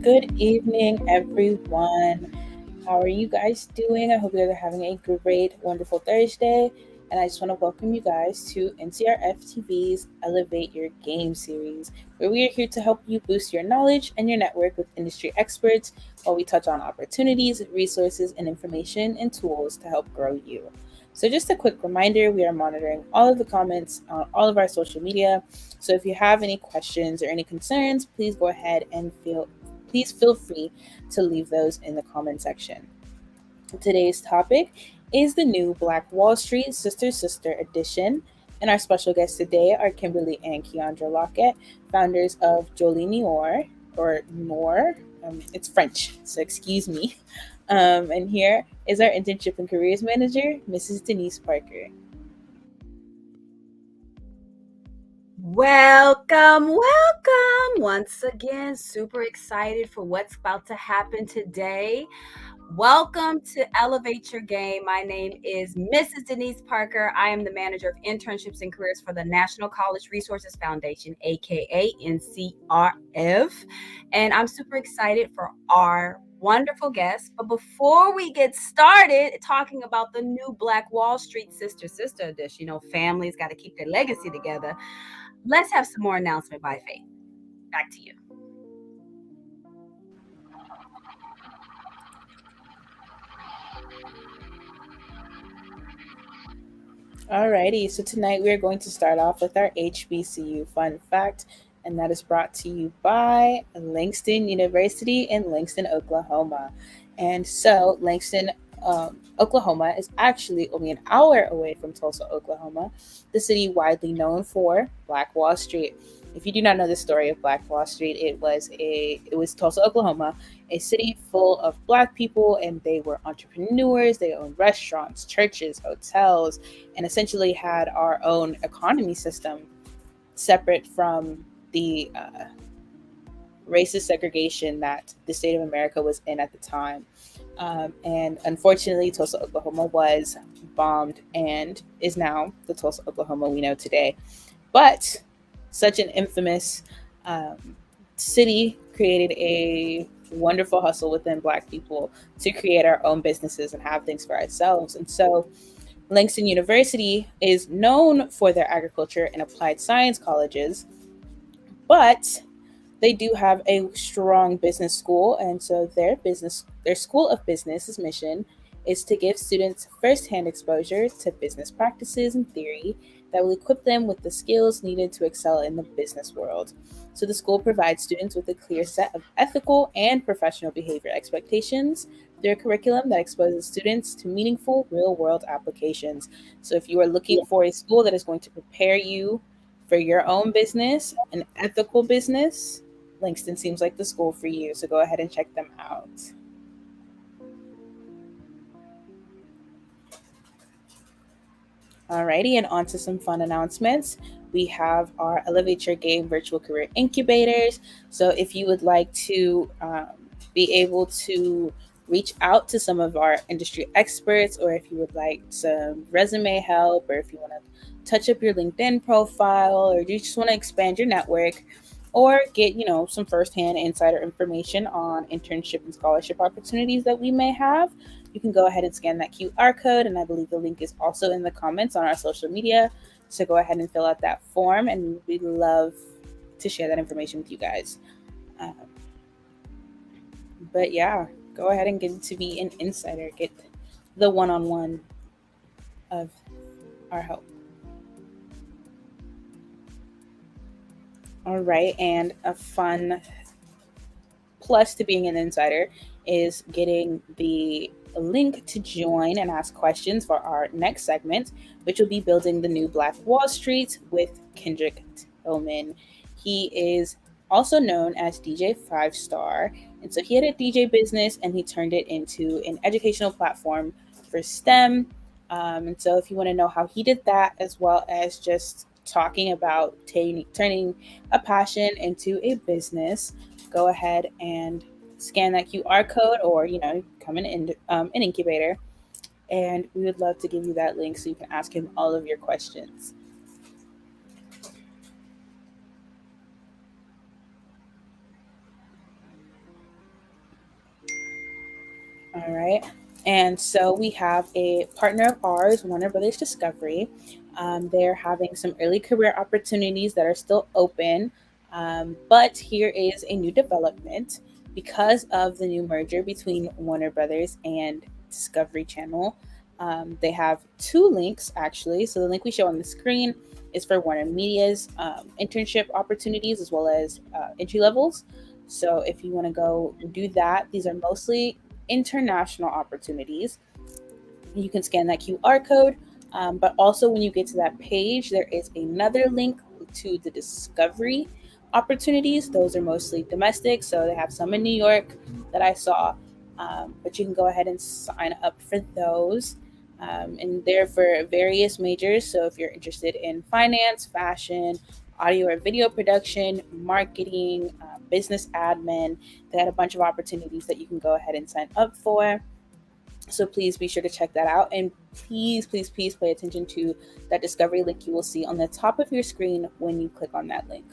Good evening, everyone. How are you guys doing? I hope you guys are having a great, wonderful Thursday. And I just want to welcome you guys to NCRF TV's Elevate Your Game series, where we are here to help you boost your knowledge and your network with industry experts while we touch on opportunities, resources, and information and tools to help grow you. So, just a quick reminder, we are monitoring all of the comments on all of our social media. So, if you have any questions or any concerns, please feel free to leave those in the comment section. Today's topic is the new Black Wall Street Sister Sister edition. And our special guests today are Kimberly and Keyondra Lockett, founders of Jolie Noire, or Noir. It's French, so excuse me. And here is our internship and careers manager, Mrs. Denise Parker. Welcome once again. Super excited for what's about to happen today. Welcome to Elevate Your Game. My name is Mrs. Denise Parker. I am the manager of internships and careers for the National College Resources Foundation, aka NCRF. And I'm super excited for our wonderful guests. But before we get started talking about the new Black Wall Street Sister Sister edition, families got to keep their legacy together. Let's have some more announcement by Faith. Back to you. Alrighty, so tonight we are going to start off with our HBCU fun fact, and that is brought to you by Langston University in Langston, Oklahoma. And so, Langston, Oklahoma is actually only an hour away from Tulsa, Oklahoma, the city widely known for Black Wall Street. If you do not know the story of Black Wall Street, it was Tulsa, Oklahoma, a city full of Black people, and they were entrepreneurs. They owned restaurants, churches, hotels, and essentially had our own economy system separate from the racist segregation that the state of America was in at the time. And unfortunately, Tulsa, Oklahoma was bombed and is now the Tulsa, Oklahoma we know today. But such an infamous city created a wonderful hustle within Black people to create our own businesses and have things for ourselves. And so Langston University is known for their agriculture and applied science colleges, but they do have a strong business school. And so their school of business's mission is to give students firsthand exposure to business practices and theory that will equip them with the skills needed to excel in the business world. So the school provides students with a clear set of ethical and professional behavior expectations through a curriculum that exposes students to meaningful real world applications. So if you are looking for a school that is going to prepare you for your own business, an ethical business, Langston seems like the school for you. So go ahead and check them out. Alrighty, and on to some fun announcements. We have our Elevate Your Game virtual career incubators. So if you would like to be able to reach out to some of our industry experts, or if you would like some resume help, or if you want to touch up your LinkedIn profile, or you just want to expand your network, or get some firsthand insider information on internship and scholarship opportunities that we may have, you can go ahead and scan that QR code, and I believe the link is also in the comments on our social media. So go ahead and fill out that form, and we'd love to share that information with you guys. But yeah, go ahead and get to be an insider, get the one-on-one of our help. All right, and a fun plus to being an insider is getting the link to join and ask questions for our next segment, which will be building the new Black Wall Street with Kendrick Tillman. He is also known as DJ Five Star, and so he had a DJ business and he turned it into an educational platform for STEM. And so if you want to know how he did that, as well as just talking about turning a passion into a business, go ahead and scan that QR code, or come in an incubator, and we would love to give you that link so you can ask him all of your questions. All right. And so we have a partner of ours, Warner Brothers Discovery. They're having some early career opportunities that are still open. But here is a new development because of the new merger between Warner Brothers and Discovery Channel. They have two links actually. So the link we show on the screen is for Warner Media's internship opportunities as well as entry levels. So if you want to go do that, these are mostly international opportunities. You can scan that QR code, but also when you get to that page, there is another link to the Discovery opportunities. Those are mostly domestic, so they have some in New York that I saw, but you can go ahead and sign up for those. And they're for various majors. So if you're interested in finance, fashion, audio or video production, marketing, business admin, they had a bunch of opportunities that you can go ahead and sign up for. So please be sure to check that out. And please, please, please pay attention to that Discovery link you will see on the top of your screen when you click on that link.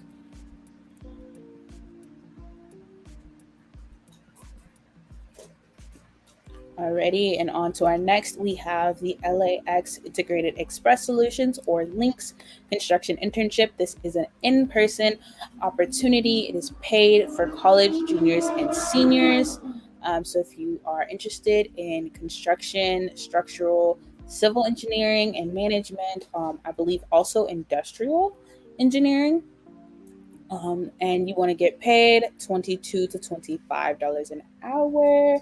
Alrighty, and on to our next, we have the LAX Integrated Express Solutions, or LINKS construction internship. This is an in-person opportunity. It is paid for college juniors and seniors. So if you are interested in construction, structural, civil engineering, and management, I believe also industrial engineering, and you want to get paid $22 to $25 an hour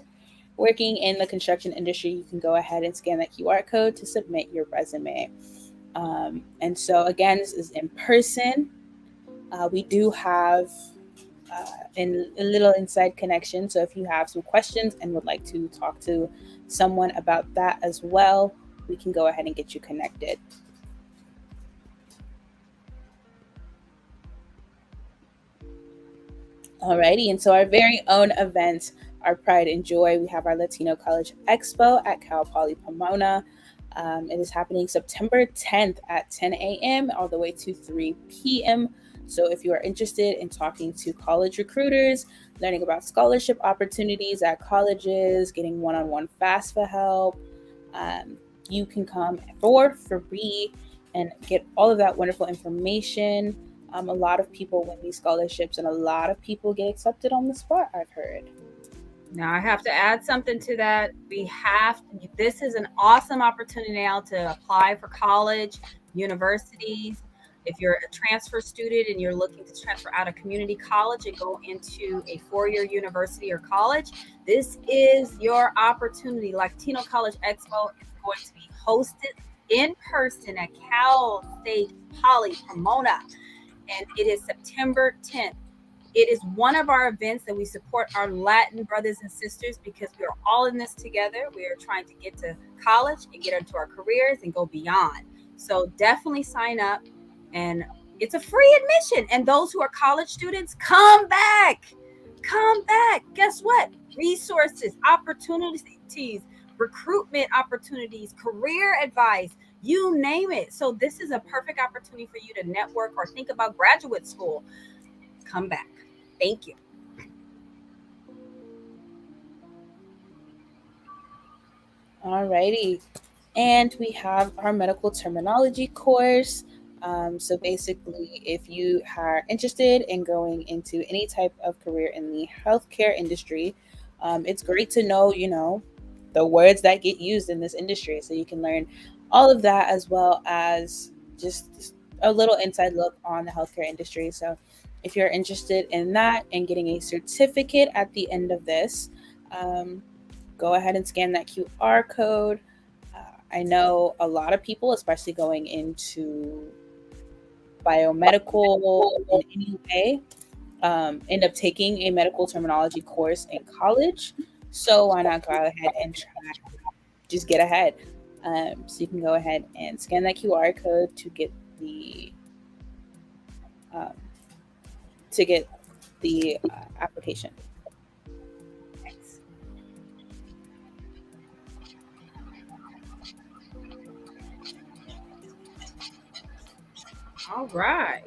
working in the construction industry, you can go ahead and scan that QR code to submit your resume. And so, again, this is in person. We do have a little inside connection. So, if you have some questions and would like to talk to someone about that as well, we can go ahead and get you connected. Alrighty, and so our very own event, our Pride and Joy, we have our Latino College Expo at Cal Poly Pomona. It is happening September 10th at 10 a.m. all the way to 3 p.m. So if you are interested in talking to college recruiters, learning about scholarship opportunities at colleges, getting one-on-one FAFSA help, you can come for free and get all of that wonderful information. A lot of people win these scholarships and a lot of people get accepted on the spot, I've heard. Now I have to add something to that. This is an awesome opportunity now to apply for college, universities. If you're a transfer student and you're looking to transfer out of community college and go into a four-year university or college, this is your opportunity. Latino College Expo is going to be hosted in person at Cal State Poly Pomona, and it is September 10th. It is one of our events that we support our Latin brothers and sisters because we are all in this together. We are trying to get to college and get into our careers and go beyond. So definitely sign up, and it's a free admission. And those who are college students, come back. Come back. Guess what? Resources, opportunities, recruitment opportunities, career advice, you name it. So this is a perfect opportunity for you to network or think about graduate school. Come back. Thank you. Alrighty. And we have our medical terminology course. So basically, if you are interested in going into any type of career in the healthcare industry, it's great to know, the words that get used in this industry. So you can learn all of that as well as just a little inside look on the healthcare industry. So if you're interested in that and getting a certificate at the end of this, go ahead and scan that QR code. I know a lot of people, especially going into biomedical in any way, end up taking a medical terminology course in college. So why not go ahead and try, just get ahead. So you can go ahead and scan that QR code to get um, the application. All right.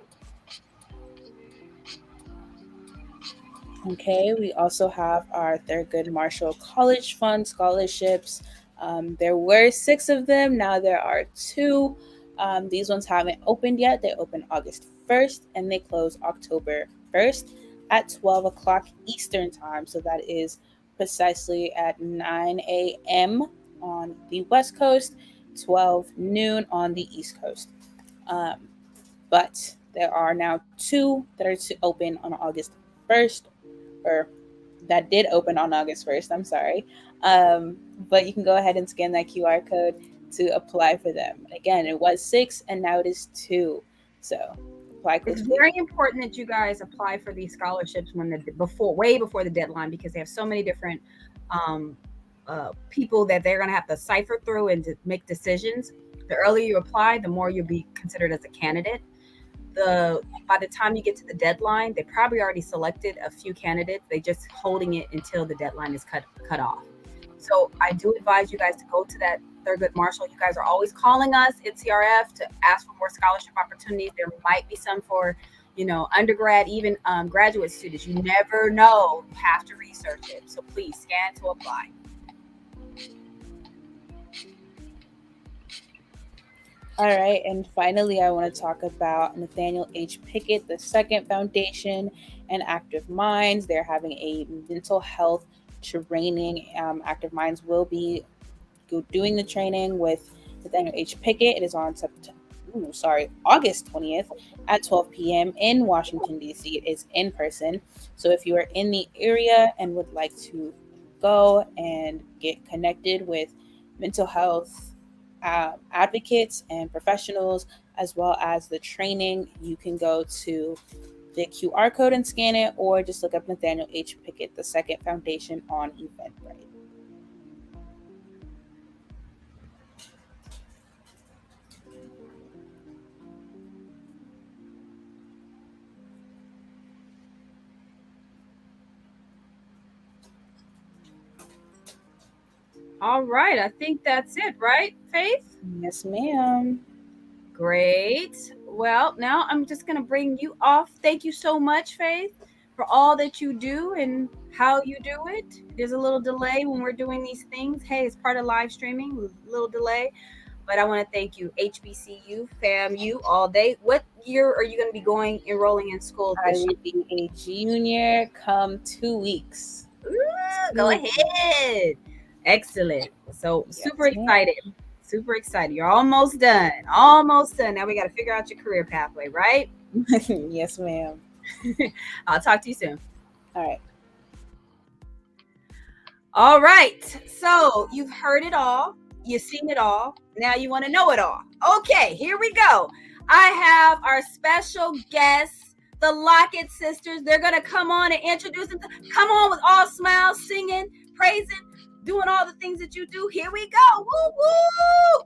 Okay, we also have our Thurgood Marshall College Fund scholarships. There were six of them, now there are two. These ones haven't opened yet. They open August 1st and they close October 1st at 12 o'clock Eastern Time. So that is precisely at 9 a.m. on the West Coast, 12 noon on the East Coast. Um, but there are now two that are to open on August 1st, or that did open on August 1st. I'm sorry. But you can go ahead and scan that QR code to apply for them. Again, it was six and now it is two. So apply It's quickly. very important that you guys apply for these scholarships way before the deadline, because they have so many different um, people that they're going to have to cipher through and to make decisions. The earlier you apply, the more you'll be considered as a candidate. By the time you get to the deadline, they probably already selected a few candidates. They just holding it until the deadline is cut off. So I do advise you guys to go to that Thurgood Marshall. You guys are always calling us, NCRF, to ask for more scholarship opportunities. There might be some for, undergrad, even graduate students. You never know. You have to research it. So please scan to apply. All right, and finally, I want to talk about Nathaniel H. Pickett the Second Foundation and Active Minds. They're having a mental health training. Active Minds will be doing the training with Nathaniel H. Pickett. It is on August 20th at 12 p.m. in Washington, D.C. It is in person. So if you are in the area and would like to go and get connected with mental health advocates and professionals, as well as the training, you can go to the QR code and scan it, or just look up Nathaniel H. Pickett the Second Foundation on Eventbrite. All right. I think that's it, right, Faith? Yes, ma'am. Great. Well, now I'm just going to bring you off. Thank you so much, Faith, for all that you do and how you do it. There's a little delay when we're doing these things. Hey, it's part of live streaming, a little delay. But I want to thank you, HBCU, FAMU, all day. What year are you going to be enrolling in school I this will year? be a junior come 2 weeks. Ooh, go 2 weeks. ahead. Excellent. So super Yes, ma'am. excited. Super excited. You're almost done. Almost done. Now we got to figure out your career pathway, right? Yes, ma'am. I'll talk to you soon. All right. All right. So you've heard it all. You've seen it all. Now you want to know it all. Okay, here we go. I have our special guests, the Locket Sisters. They're going to come on and introduce them. Come on with all smiles, singing, praising, doing all the things that you do. Here we go. Woo, woo.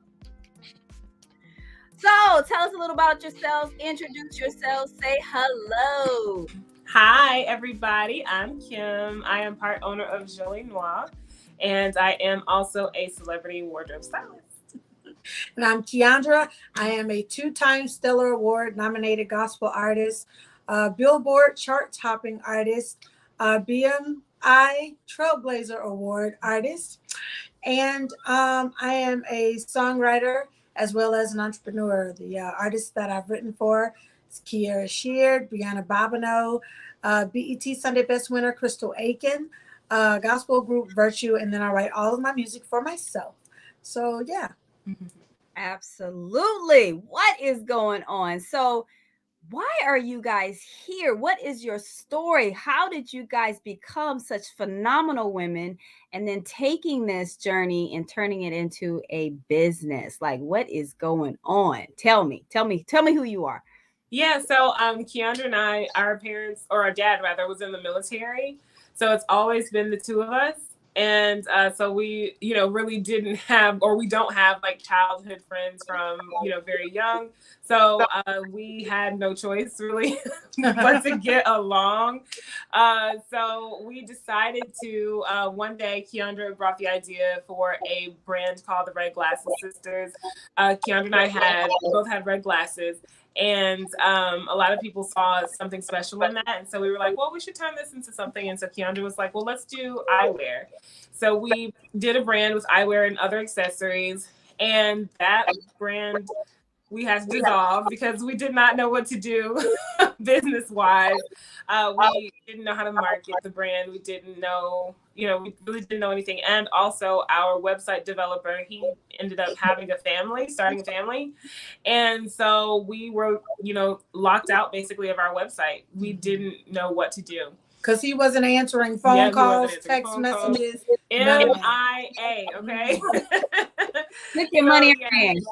So tell us a little about yourselves. Introduce yourselves. Say hello. Hi, everybody. I'm Kim. I am part owner of Jolie Noire, and I am also a celebrity wardrobe stylist. And I'm Keyondra. I am a two-time Stellar Award nominated gospel artist, Billboard chart-topping artist, BMI Trailblazer Award artist, and I am a songwriter as well as an entrepreneur. The artists that I've written for is Kiera Sheard, Brianna Bobineau, BET Sunday Best winner Crystal Aiken, gospel group Virtue, and then I write all of my music for myself. So yeah. Absolutely. What is going on? So, why are you guys here? What is your story? How did you guys become such phenomenal women and then taking this journey and turning it into a business? Like, what is going on? Tell me who you are. Yeah, so Keyondra and I, our parents, or our dad rather, was in the military. So it's always been the two of us. And so we, really didn't have, or we don't have like childhood friends from, very young. So we had no choice really but to get along. So we decided to, one day, Keyondra brought the idea for a brand called the Locket Sisters. Keyondra and I both had red glasses. And a lot of people saw something special in that. And so we were like, well, we should turn this into something. And so Keyondra was like, well, let's do eyewear. So we did a brand with eyewear and other accessories. And that brand we had to dissolve because we did not know what to do business-wise. We didn't know how to market the brand. We didn't know, we really didn't know anything. And also our website developer, he ended up starting a family. And so we were, locked out basically of our website. We didn't know what to do. Because he wasn't answering phone calls, text messages. MIA, okay? Get your money in.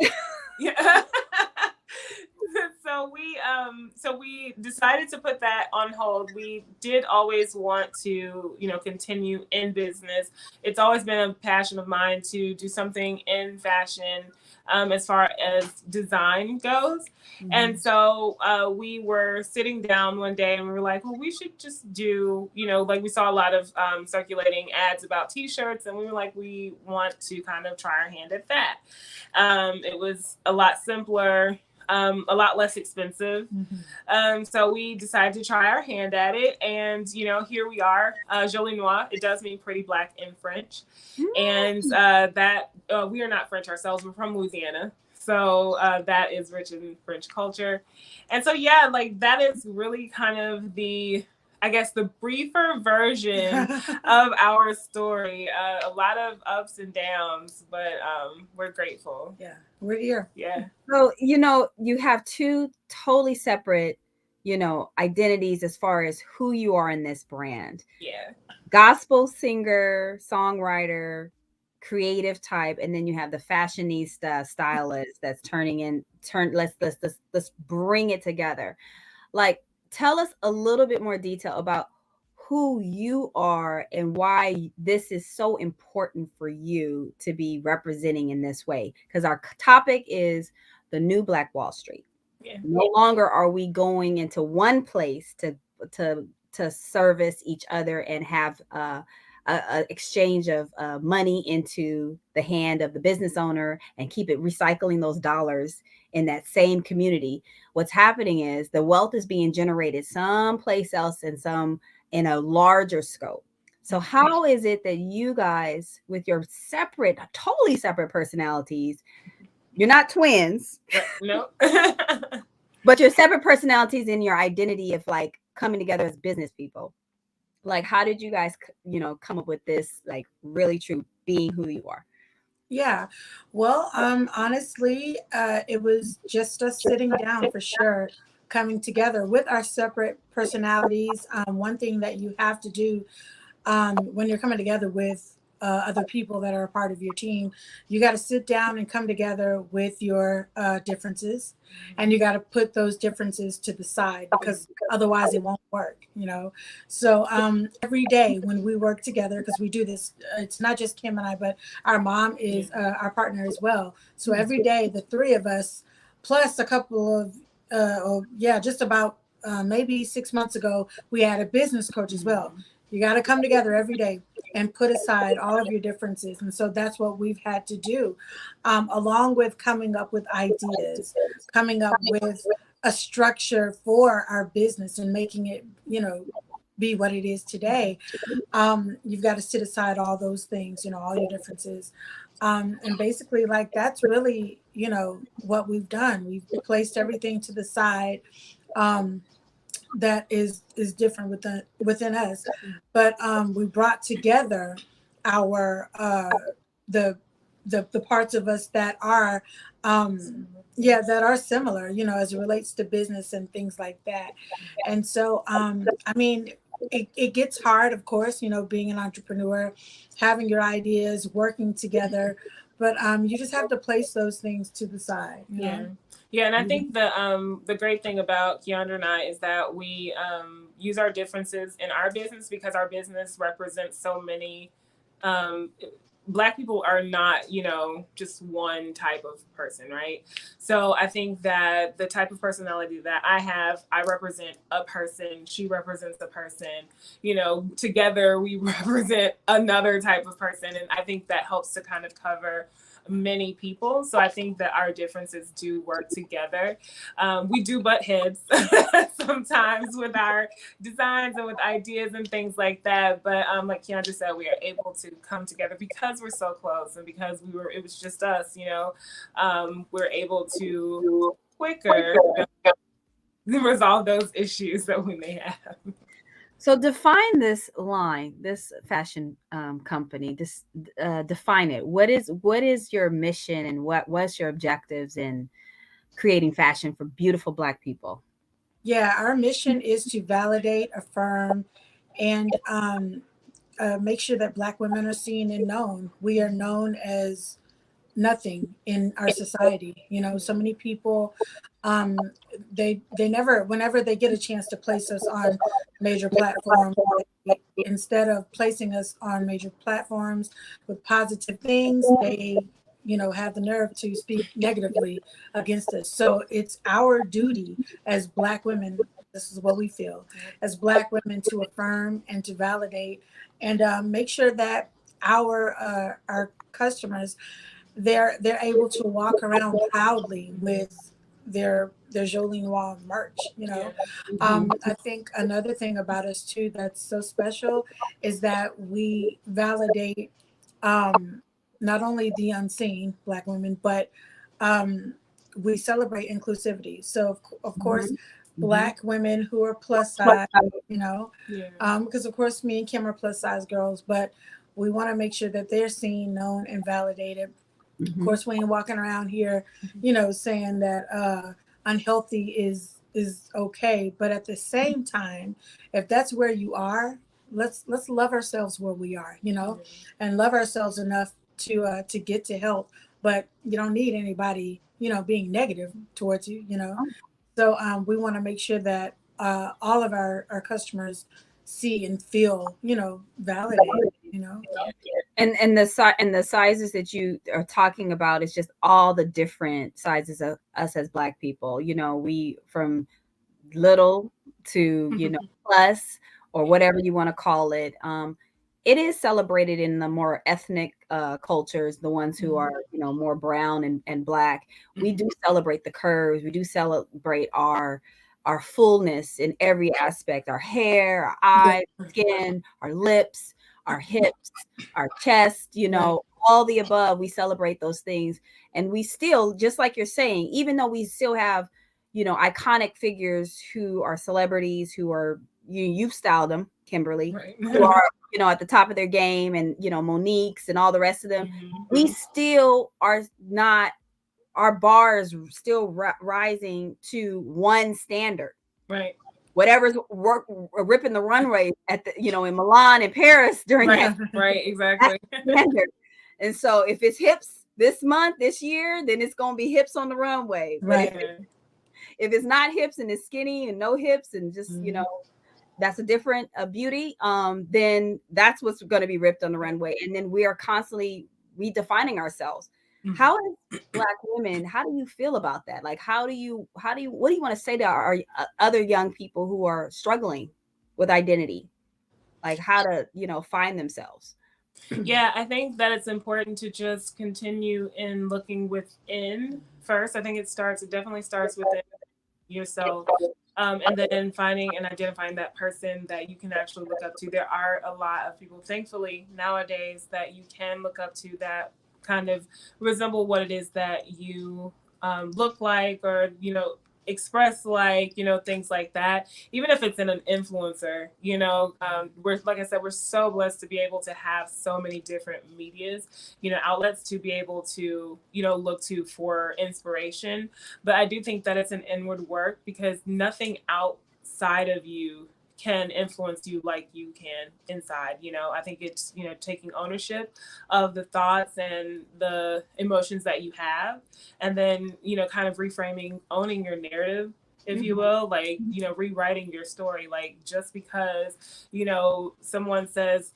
Yeah. So we decided to put that on hold. We did always want to, continue in business. It's always been a passion of mine to do something in fashion, as far as design goes. Mm-hmm. And so we were sitting down one day and we were like, well, we should just do, like we saw a lot of circulating ads about t-shirts, and we were like, we want to kind of try our hand at that. It was a lot simpler, a lot less expensive. Mm-hmm. So we decided to try our hand at it. And, here we are, Jolie Noire. It does mean pretty black in French. Mm-hmm. And we are not French ourselves. We're from Louisiana. So that is rich in French culture. And so, yeah, like that is really kind of the briefer version of our story. A lot of ups and downs, but we're grateful. Yeah, we're here. Yeah. So, you have two totally separate, identities as far as who you are in this brand. Yeah. Gospel singer, songwriter, creative type, and then you have the fashionista stylist that's let's bring it together. Like, tell us a little bit more detail about who you are and why this is so important for you to be representing in this way. Because our topic is the new Black Wall Street. Yeah. No longer are we going into one place to service each other and have a exchange of money into the hand of the business owner and keep it recycling those dollars in that same community. What's happening is the wealth is being generated someplace else in a larger scope. So how is it that you guys, with your totally separate personalities, you're not twins, no, but you're separate personalities in your identity of like coming together as business people? Like, how did you guys, come up with this, like, really true being who you are? Yeah, well, honestly, it was just us sitting down for sure, coming together with our separate personalities. One thing that you have to do when you're coming together with other people that are a part of your team, you got to sit down and come together with your differences, and you got to put those differences to the side because otherwise it won't work, So every day when we work together, because we do this, it's not just Kim and I, but our mom is our partner as well. So every day, the three of us, plus a couple of, just about maybe 6 months ago, we had a business coach as well. You got to come together every day and put aside all of your differences. And so that's what we've had to do, along with coming up with ideas, coming up with a structure for our business and making it, be what it is today. You've got to sit aside all those things, all your differences. And basically, like, that's really, what we've done. We've placed everything to the side. That is different within us, but we brought together our the parts of us that are that are similar, as it relates to business and things like that. And so it gets hard, of course, being an entrepreneur, having your ideas, working together, but you just have to place those things to the side. Yeah, and I think the great thing about Keyondra and I is that we use our differences in our business because our business represents so many Black people are not, just one type of person, right? So I think that the type of personality that I have, I represent a person, she represents a person, together we represent another type of person. And I think that helps to kind of cover many people. So I think that our differences do work together. We do butt heads sometimes with our designs and with ideas and things like that. But like Keyondra said, we are able to come together because we're so close and because it was just us, we're able to quicker resolve those issues that we may have. So define this line, this fashion company. Define it. What is your mission, and what's your objectives in creating fashion for beautiful Black people? Yeah, our mission is to validate, affirm, and make sure that Black women are seen and known. We are known as nothing in our society. So many people, they never, whenever they get a chance to place us on major platforms, instead of placing us on major platforms with positive things, they have the nerve to speak negatively against us. So it's our duty as Black women, this is what we feel, as Black women, to affirm and to validate and make sure that our customers, they're able to walk around proudly with their Jolie Noire merch. I think another thing about us too that's so special is that we validate not only the unseen Black women, but we celebrate inclusivity. So of course, Black women who are plus size, because of course me and Kim are plus size girls, but we want to make sure that they're seen, known, and validated. Of course, we ain't walking around here, saying that unhealthy is okay. But at the same time, if that's where you are, let's love ourselves where we are, and love ourselves enough to get to health. But you don't need anybody, being negative towards you, So we want to make sure that all of our customers see and feel, validated, And the sizes that you are talking about is just all the different sizes of us as Black people. We from little to plus, or whatever you want to call it. It is celebrated in the more ethnic cultures, the ones who are more brown and Black. We do celebrate the curves. We do celebrate our fullness in every aspect: our hair, our eyes, skin, our lips, our hips, our chest, all the above. We celebrate those things. And we still, just like you're saying, even though we still have, iconic figures who are celebrities, who are, you've styled them, Kimberly, right, who are, at the top of their game, and, Monique's and all the rest of them, we still are not, our bar is still rising to one standard. Right. Whatever's ripping the runway at the, in Milan and Paris during that. Right, exactly. And so if it's hips this month, this year, then it's going to be hips on the runway. Right. If it's not hips and it's skinny and no hips and just, that's a different beauty, then that's what's going to be ripped on the runway. And then we are constantly redefining ourselves. How is Black women, how do you feel about that? Like, what do you want to say to our other young people who are struggling with identity? Like how to, find themselves? Yeah, I think that it's important to just continue in looking within first. I think it definitely starts within yourself. And then finding and identifying that person that you can actually look up to. There are a lot of people, thankfully, nowadays that you can look up to that kind of resemble what it is that you look like, or express like, things like that. Even if it's in an influencer, we're, like I said, we're so blessed to be able to have so many different medias, outlets to be able to look to for inspiration. But I do think that it's an inward work, because nothing outside of you can influence you like you can inside. I think it's taking ownership of the thoughts and the emotions that you have, and then kind of reframing, owning your narrative, if you will, like rewriting your story. Like, just because someone says,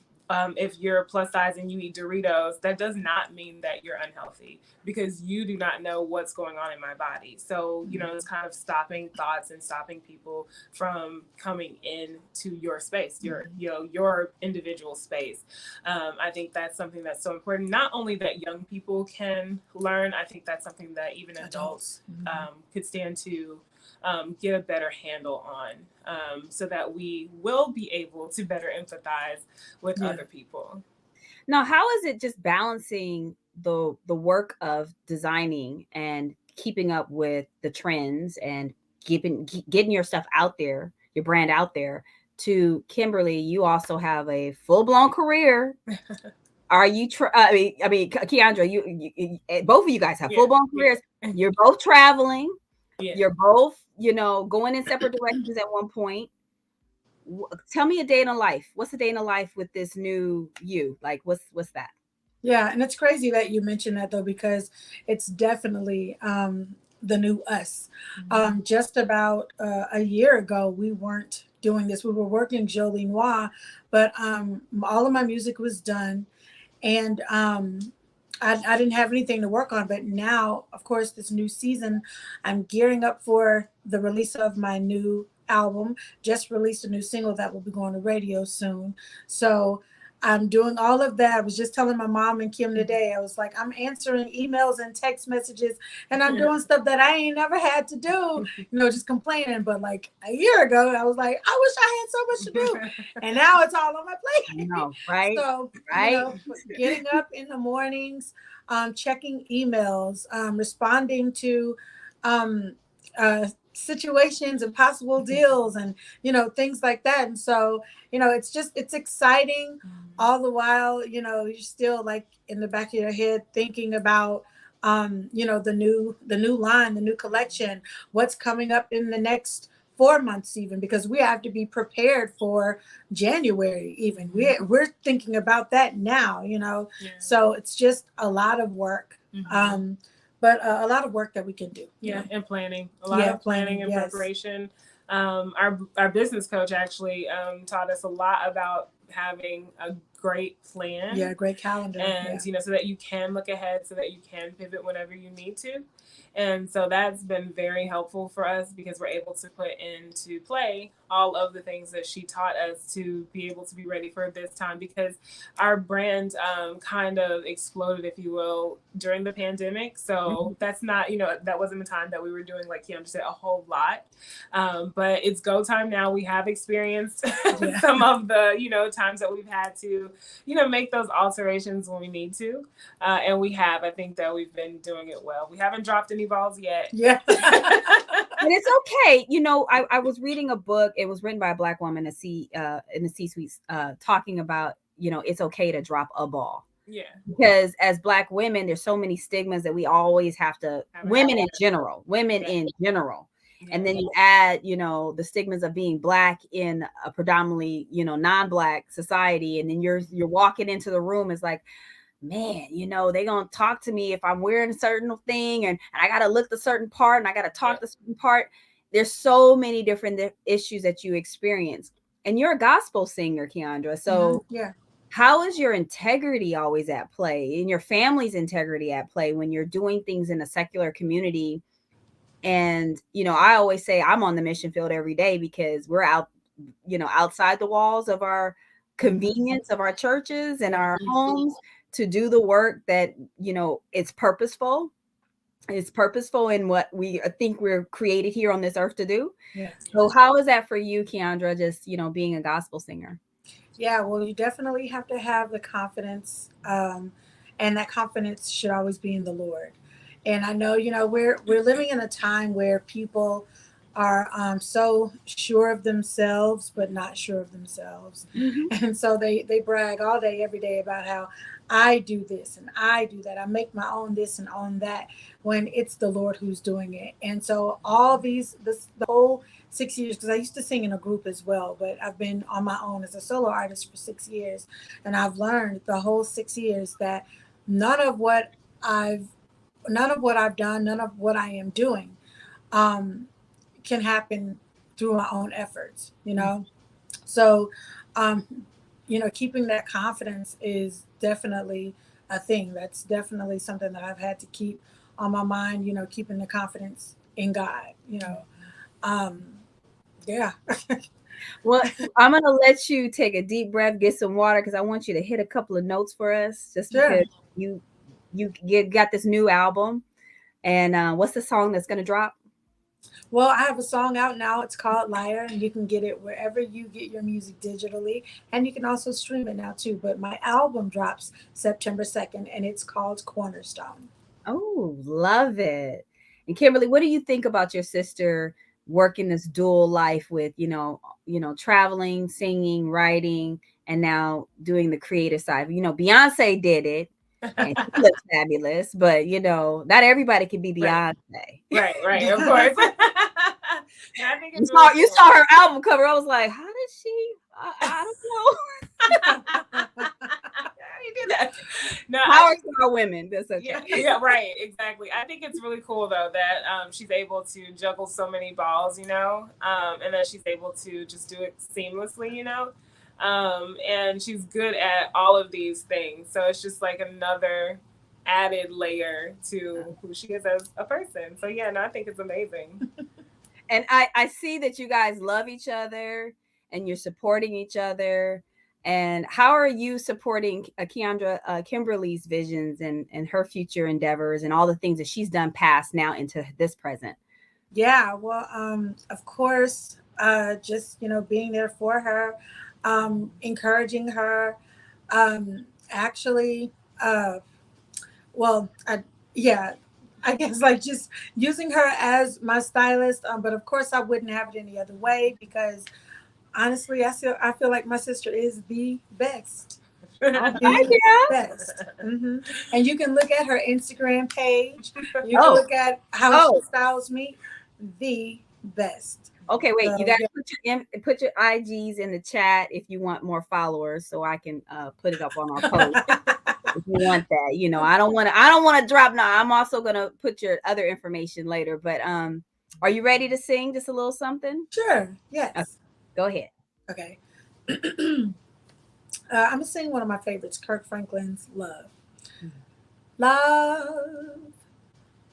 if you're plus size and you eat Doritos, that does not mean that you're unhealthy, because you do not know what's going on in my body. So, it's kind of stopping thoughts and stopping people from coming into your space, your individual space. I think that's something that's so important. Not only that young people can learn, I think that's something that even adults could stand to get a better handle on, so that we will be able to better empathize with other people. Now, how is it just balancing the work of designing and keeping up with the trends and getting your stuff out there, your brand out there? To Kimberly, you also have a full-blown career. Are you? I mean, Keyondra, you both of you guys have full-blown careers. You're both traveling. You're both, going in separate directions at one point. Tell me a day in a life. What's a day in a life with this new you? Like, what's that? Yeah, and it's crazy that you mentioned that, though, because it's definitely the new us. Just about a year ago, we weren't doing this. We were working Jolie Noire, but all of my music was done, and I didn't have anything to work on. But now, of course, this new season, I'm gearing up for the release of my new album. Just released a new single that will be going to radio soon. So I'm doing all of that. I was just telling my mom and Kim today, I was like, I'm answering emails and text messages, and I'm doing stuff that I ain't never had to do, just complaining. But like a year ago, I was like, I wish I had so much to do. And now it's all on my plate. Right? So, getting up in the mornings, checking emails, responding to situations and possible deals and things like that. And so it's exciting, all the while you're still like in the back of your head thinking about the new line, the new collection, what's coming up in the next 4 months, even, because we have to be prepared for January. Even we're thinking about that now. So it's just a lot of work. But a lot of work that we can do. And planning. A lot of planning and preparation. Our business coach actually taught us a lot about having a great plan. Yeah, great calendar. And, so that you can look ahead, so that you can pivot whenever you need to. And so that's been very helpful for us, because we're able to put into play all of the things that she taught us to be able to be ready for this time, because our brand kind of exploded, if you will, during the pandemic. So that's not, that wasn't the time that we were doing, like Keyondra said, a whole lot. But it's go time now. We have experienced some of the, times that we've had to, make those alterations when we need to. And we have. I think that we've been doing it well. We haven't dropped any balls yet. Yeah. And it's okay. I was reading a book. It was written by a Black woman in the C-suite, talking about, it's okay to drop a ball. Yeah. Because as Black women, there's so many stigmas that we always have to, women in general. And then you add, the stigmas of being Black in a predominantly, non-Black society. And then you're walking into the room, it's like, man, they gonna talk to me if I'm wearing a certain thing, and I gotta look the certain part, and I gotta talk the certain part. There's so many different issues that you experience, and you're a gospel singer, Keyondra. So how is your integrity always at play, and your family's integrity at play when you're doing things in a secular community? And I always say I'm on the mission field every day, because we're out, outside the walls of our convenience of our churches and our homes, to do the work that, it's purposeful. It's purposeful in what we think we're created here on this earth to do. Yeah. So how is that for you, Keyondra, just, being a gospel singer? Yeah, well, you definitely have to have the confidence, and that confidence should always be in the Lord. And I know, we're living in a time where people are so sure of themselves, but not sure of themselves. And so they brag all day, every day about how I do this and I do that. I make my own this and own that, when it's the Lord who's doing it. And so all the whole 6 years, because I used to sing in a group as well, but I've been on my own as a solo artist for 6 years. And I've learned the whole 6 years that none of what I've done, none of what I am doing can happen through my own efforts, So, keeping that confidence is definitely a thing. That's definitely something that I've had to keep on my mind, keeping the confidence in God. Um, yeah. Well, I'm gonna let you take a deep breath, get some water, because I want you to hit a couple of notes for us, just Sure. because you got this new album. And what's the song that's gonna drop? Well, I have a song out now. It's called Liar, and you can get it wherever you get your music digitally. And you can also stream it now, too. But my album drops September 2nd, and it's called Cornerstone. Oh, love it. And Kimberly, what do you think about your sister working this dual life with, traveling, singing, writing, and now doing the creative side? Beyonce did it and she looks fabulous, but not everybody can be Beyonce. Right, of course. I think you saw her album cover. I was like, how did she? I don't know. Did that. No, Power to our women. That's okay. Yeah, right, exactly. I think it's really cool though that she's able to juggle so many balls, and that she's able to just do it seamlessly, and she's good at all of these things. So it's just like another added layer to who she is as a person. So yeah, no, I think it's amazing. And I see that you guys love each other and you're supporting each other. And how are you supporting Keyondra, Kimberly's visions and her future endeavors and all the things that she's done past now into this present? Yeah, well, of course, just, being there for her, encouraging her, actually, yeah, I guess like just using her as my stylist. But of course, I wouldn't have it any other way because honestly, I feel like my sister is the best. The best. Mm-hmm. And you can look at her Instagram page. You can look at how she styles me. The best. Okay, wait. You got to put your IGs in the chat if you want more followers, so I can put it up on our post. If you want that, I don't want to drop. No, I'm also gonna put your other information later. But are you ready to sing just a little something? Sure. Yes. Okay. Go ahead. Okay. I'm gonna sing one of my favorites, Kirk Franklin's "Love." Love,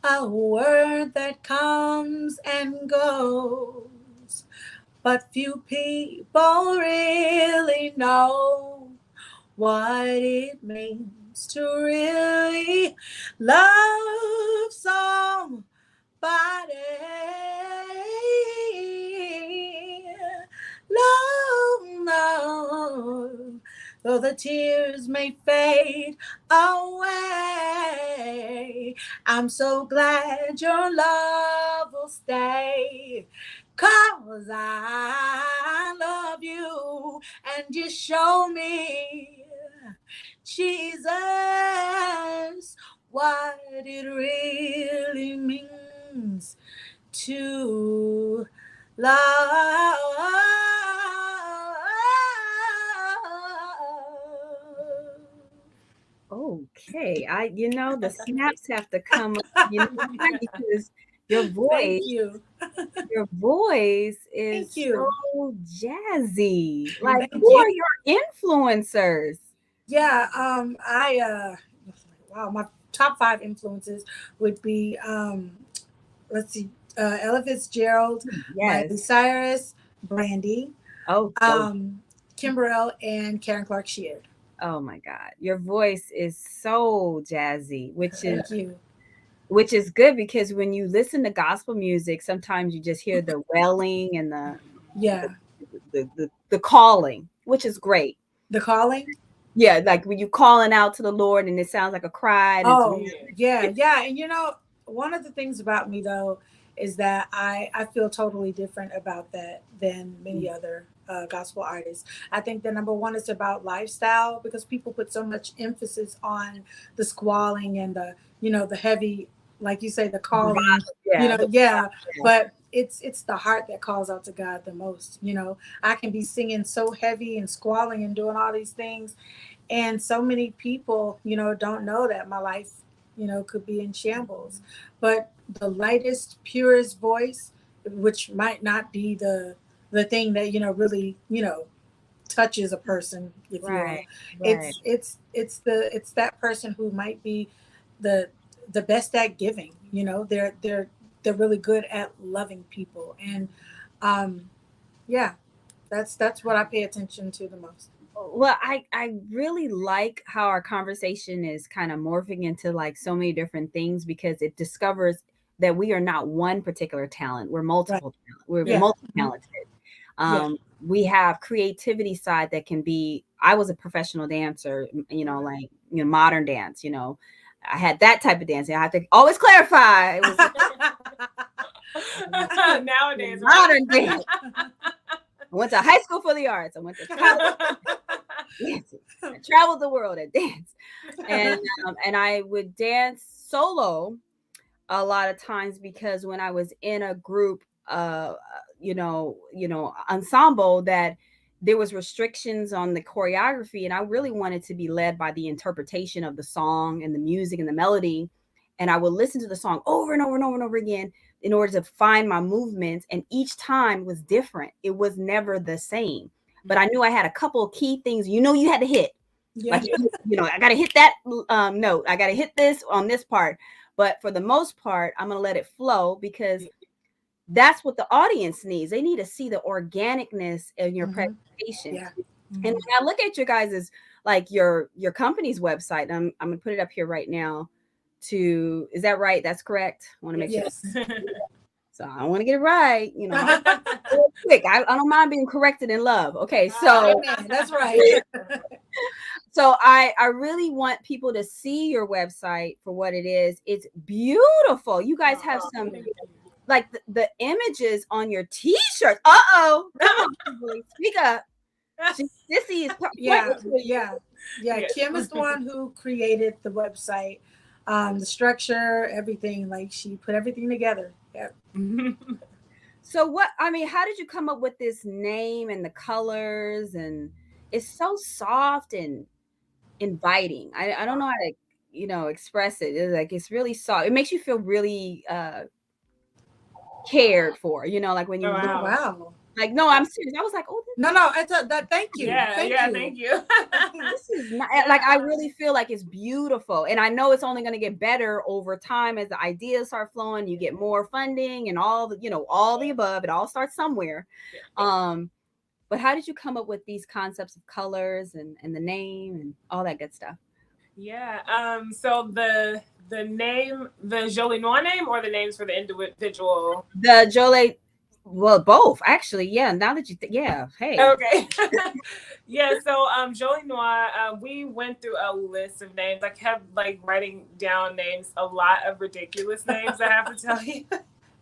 a word that comes and goes, but few people really know what it means to really love somebody. Love, though the tears may fade away, I'm so glad your love will stay. 'Cause I love you and you show me, Jesus, what it really means to love. Okay, the snaps have to come up, because your voice, Thank you. Your voice is so jazzy. Like, who are your influencers? Yeah, wow, my top 5 influences would be let's see, Ella Fitzgerald, Miley Cyrus, Brandy, Kimberly, and Karen Clark Sheard. Oh my God, your voice is so jazzy, which is good because when you listen to gospel music, sometimes you just hear the wailing and the calling, which is great. The calling? Yeah, like when you're calling out to the Lord and it sounds like a cry. Yeah. And one of the things about me though is that I feel totally different about that than many other gospel artists. I think the number one is about lifestyle because people put so much emphasis on the squalling and the heavy, like you say, the calling. But it's the heart that calls out to God the most. I can be singing so heavy and squalling and doing all these things, and so many people don't know that my life could be in shambles. But the lightest, purest voice, which might not be the thing that really touches a person, if you will. Right. It's that person who might be the best at giving. You know, they're really good at loving people, and yeah, that's what I pay attention to the most. Well, I really like how our conversation is kind of morphing into like so many different things, because it discovers that we are not one particular talent. We're multiple. We're Yeah. multi-talented. We have creativity side that can be. I was a professional dancer, like modern dance. I had that type of dancing. I have to always clarify. It was nowadays modern dance. I went to high school for the arts. I went to dancing. I traveled the world and danced, and I would dance solo a lot of times, because when I was in a group, ensemble, that there was restrictions on the choreography, and I really wanted to be led by the interpretation of the song and the music and the melody, and I would listen to the song over and over and over and over again in order to find my movements, and each time was different. It was never the same, but I knew I had a couple of key things you had to hit. Like, I got to hit that note. I got to hit this on this part. But for the most part, I'm going to let it flow, because that's what the audience needs. They need to see the organicness in your presentation. Yeah. And when I look at your guys's, like your company's website, I'm going to put it up here right now. Is that right? That's correct. I want to make Yes. sure. So I want to get it right. Real quick. I don't mind being corrected in love. Okay, so that's right. So I really want people to see your website for what it is. It's beautiful. You guys have some, like the images on your t-shirts. Uh-oh. Come on, Kimberly, speak up. Sissy is yeah. Kim is the one who created the website, the structure, everything. Like, she put everything together. Yeah. So how did you come up with this name and the colors? And it's so soft and inviting. I don't know how to express it. It's really soft. It makes you feel really cared for, like when you look. Wow. Like, no, I'm serious. I was like, oh, no, I thought that. Thank you. Thank you. This is not, like, I really feel like it's beautiful, and I know it's only going to get better over time as the ideas start flowing. You get more funding and all the above. It all starts somewhere. But how did you come up with these concepts of colors and the name and all that good stuff? Yeah. So the name, the Jolie Noire name, or the names for the individual? The Jolie. Well, both actually. Yeah. Now that hey. Okay. Yeah. So Jolie Noire, we went through a list of names. I kept writing down names, a lot of ridiculous names, I have to tell you.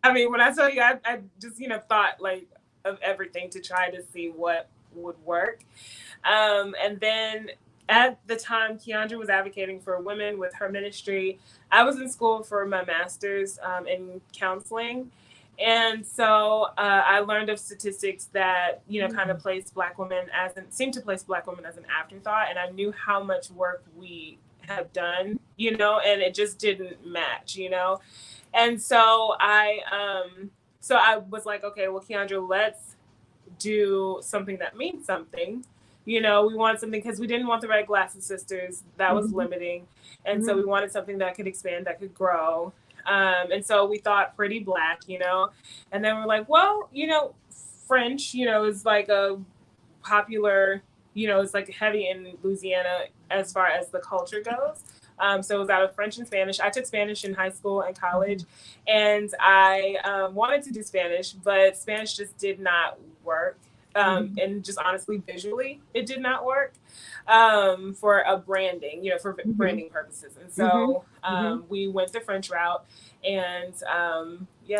I mean, when I tell you, I just thought of everything to try to see what would work. And then at the time, Keyondra was advocating for women with her ministry. I was in school for my master's in counseling. And so I learned of statistics that, kind of seemed to place Black women as an afterthought. And I knew how much work we have done, and it just didn't match, And so I was like, okay, well, Keyondra, let's do something that means something. We wanted something, because we didn't want the Locket Sisters. That was limiting. And so we wanted something that could expand, that could grow. And so we thought pretty Black, and then we're like, well, French, is a popular, it's heavy in Louisiana as far as the culture goes. So it was out of French and Spanish. I took Spanish in high school and college, and I wanted to do Spanish, but Spanish just did not work. And just honestly, visually, it did not work for a branding, for branding purposes. And so we went the French route, and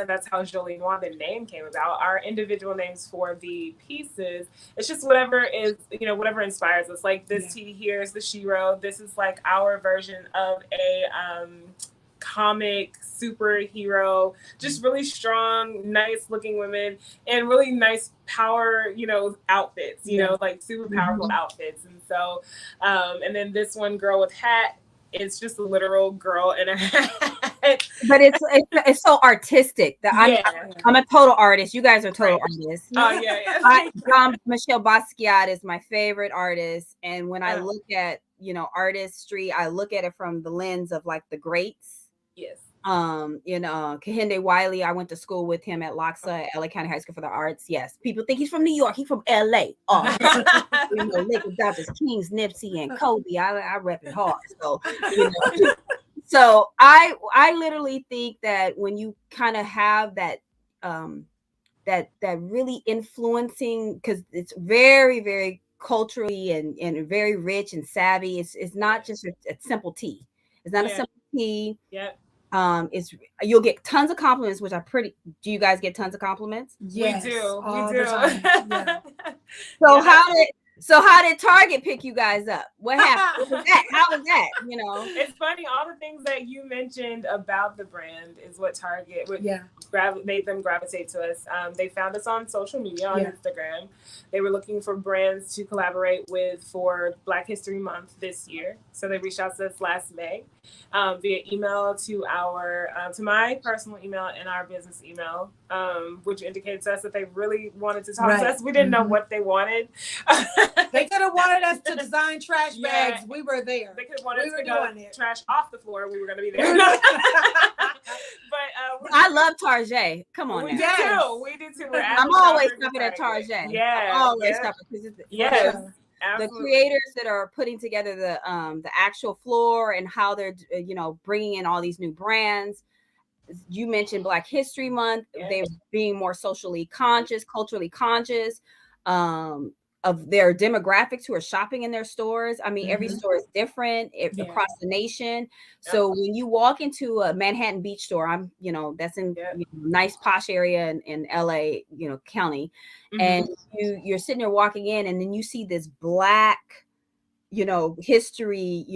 that's how Jolie Noire, the name, came about. Our individual names for the pieces, it's just whatever is, whatever inspires us. Like this tee here is the Shiro. This is our version of a comic superhero, just really strong, nice looking women, and really nice power, outfits, super powerful outfits. And so, and then this one girl with hat it's just a literal girl in a hat. But it's so artistic that I'm a total artist. You guys are total artists. Oh yeah. Michelle Basquiat is my favorite artist, and when I look at artistry, I look at it from the lens of like the greats. Yes. Kehinde Wiley, I went to school with him at LOXA, LA County High School for the Arts. Yes, people think he's from New York. He's from LA. Oh, Lakers, Dodgers, Kings, Nipsey, and Kobe. I rep it hard. So, so I literally think that when you kind of have that that really influencing, because it's very, very culturally and very rich and savvy. It's not just a simple tea. It's not a simple tea. Yeah. You'll get tons of compliments, which do you guys get tons of compliments? Yes, we do. Yeah. So how did Target pick you guys up? What happened? What was that? How was that? It's funny. All the things that you mentioned about the brand is what Target made them gravitate to us. They found us on social media, on Instagram. They were looking for brands to collaborate with for Black History Month this year. So they reached out to us last May via email to my personal email and our business email, which indicated to us that they really wanted to talk to us. We didn't know what they wanted. They could have wanted us to design trash bags. We were there. They could have wanted us to go trash off the floor. We were going to be there. But I love Target. Come on, we now. We did too. I'm always shopping at Target. Yeah, I'm always shopping because the creators that are putting together the actual floor and how they're bringing in all these new brands. You mentioned Black History Month. They're being more socially conscious, culturally conscious. Of their demographics who are shopping in their stores. I mean, every store is different across the nation. So when you walk into a Manhattan Beach store, that's in nice posh area in LA, county, and you're sitting there walking in, and then you see this Black, history,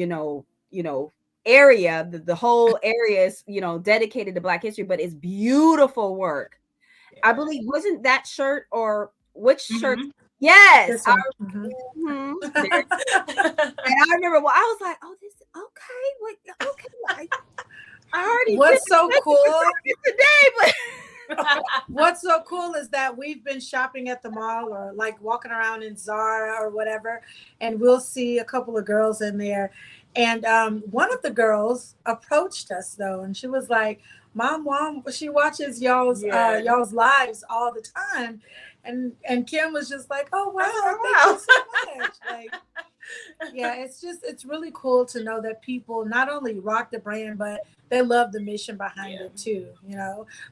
area. The whole area is, dedicated to Black history, but it's beautiful work. I believe, wasn't that shirt or which shirt? Yes. And I remember, I was like, oh, this okay. Okay. I already what's so cool today, but what's so cool is that we've been shopping at the mall or like walking around in Zara or whatever, and we'll see a couple of girls in there. And one of the girls approached us though, and she was like, Mom, she watches y'all's lives all the time. And Kim was just like, oh wow, thank you so much. Like, it's really cool to know that people not only rock the brand, but they love the mission behind it too.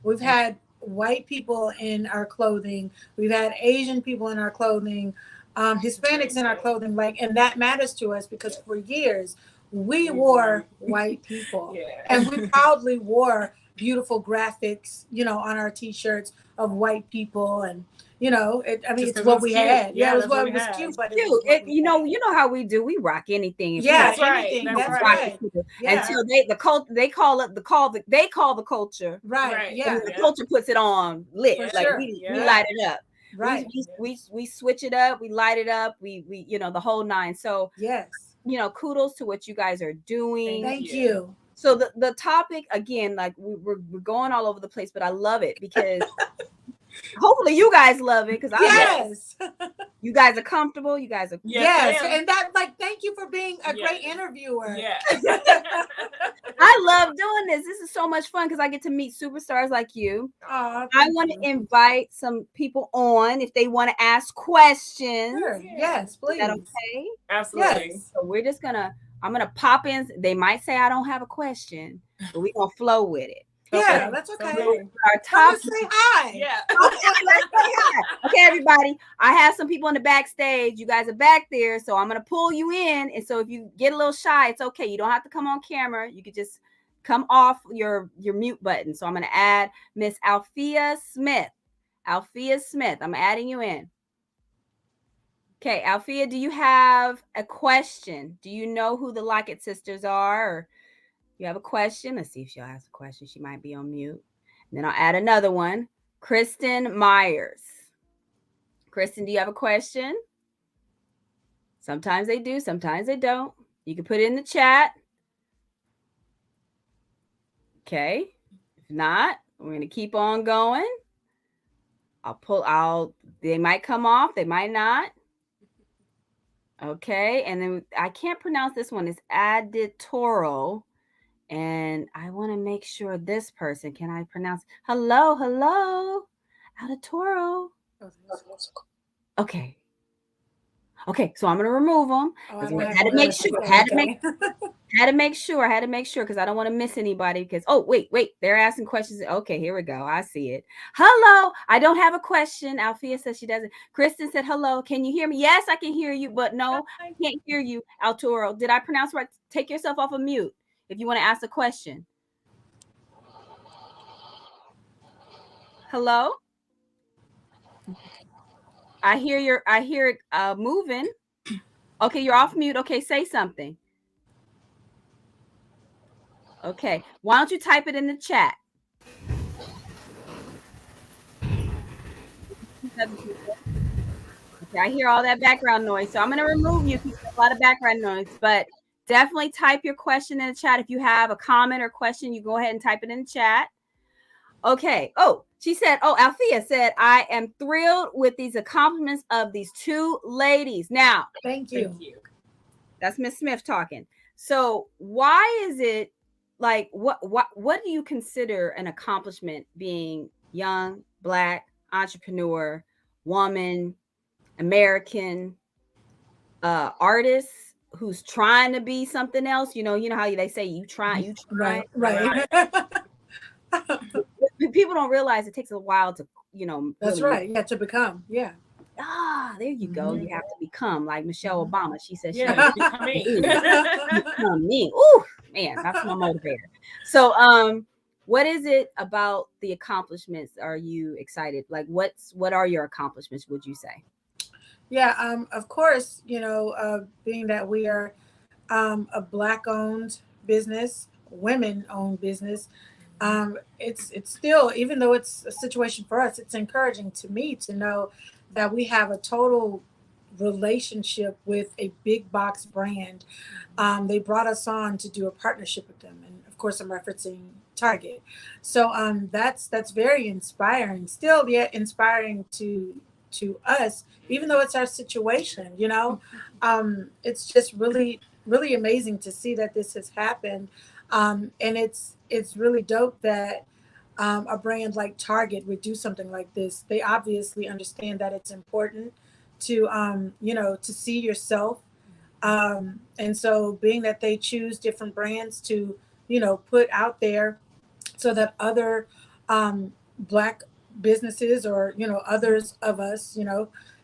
We've had white people in our clothing, we've had Asian people in our clothing, Hispanics in our clothing, and that matters to us because for years we wore white people, and we proudly wore beautiful graphics, on our t-shirts of white people, and it's what we had. Yeah, it was what was cute, but you know how we do. We rock anything. That's anything. That's right. Until they call the culture. Right. Yeah. And the culture puts it on lit. For like sure. we light it up. Right. We switch it up. We light it up. We the whole nine. So yes. Kudos to what you guys are doing. Thank you. So the topic again, like we're going all over the place, but I love it because. Hopefully you guys love it because you guys are comfortable. You guys are and that thank you for being a great interviewer. Yeah. I love doing this. This is so much fun because I get to meet superstars like you. I want to invite some people on if they want to ask questions. Sure. Yes, please. Is that okay? Absolutely. Yes. So I'm gonna pop in. They might say I don't have a question, but we're gonna flow with it. Yeah, that's okay. Our top say hi. Yeah. Okay, everybody. I have some people in the backstage. You guys are back there, so I'm gonna pull you in. And so if you get a little shy, it's okay. You don't have to come on camera. You could just come off your mute button. So I'm gonna add Miss Alfia Smith. Alfia Smith. I'm adding you in. Okay, Alfia, do you have a question? Do you know who the Locket Sisters are? Or you have a question? Let's see if she'll ask a question. She might be on mute. And then I'll add another one. Kristen Myers. Kristen, do you have a question? Sometimes they do, sometimes they don't. You can put it in the chat. Okay. If not, we're going to keep on going. They might come off, they might not. Okay. And then I can't pronounce this one. It's Aditoro. And I want to make sure this person, can I pronounce? Hello. Aditoro. Okay. Okay, so I'm gonna remove them. I had to make sure. Had to make sure because I don't want to miss anybody. Because wait, they're asking questions. Okay, here we go. I see it. Hello, I don't have a question. Althea says she doesn't. Kristen said hello. Can you hear me? Yes, I can hear you, but no, I can't hear you. Altoro, did I pronounce right? Take yourself off of mute if you want to ask a question. Hello. I hear it moving. Okay, you're off mute. Okay, say something. Okay, why don't you type it in the chat? Okay, I hear all that background noise, so I'm going to remove you because there's a lot of background noise, but definitely type your question in the chat. If you have a comment or question, you go ahead and type it in the chat. Okay. Oh, she said, Althea said, I am thrilled with these accomplishments of these two ladies. Now, thank you. That's Miss Smith talking. So why is it like, what do you consider an accomplishment being young, Black, entrepreneur, woman, American, artist who's trying to be something else? You know how they say you try. Right. People don't realize it takes a while to, That's really, right. Yeah, to become. Yeah. There you go. You have to become like Michelle Obama. She said, become me. Ooh, man, that's my motivator. So, what is it about the accomplishments? Are you excited? Like, what are your accomplishments, would you say? Yeah, of course, being that we are a Black-owned business, women-owned business, it's still, even though it's a situation for us, it's encouraging to me to know that we have a total relationship with a big box brand. They brought us on to do a partnership with them, and of course, I'm referencing Target. So that's very inspiring. Still, yet inspiring to us, even though it's our situation. It's just really, really amazing to see that this has happened, and it's really dope that a brand like Target would do something like this. They obviously understand that it's important to to see yourself, and so being that they choose different brands to put out there so that other Black businesses or others of us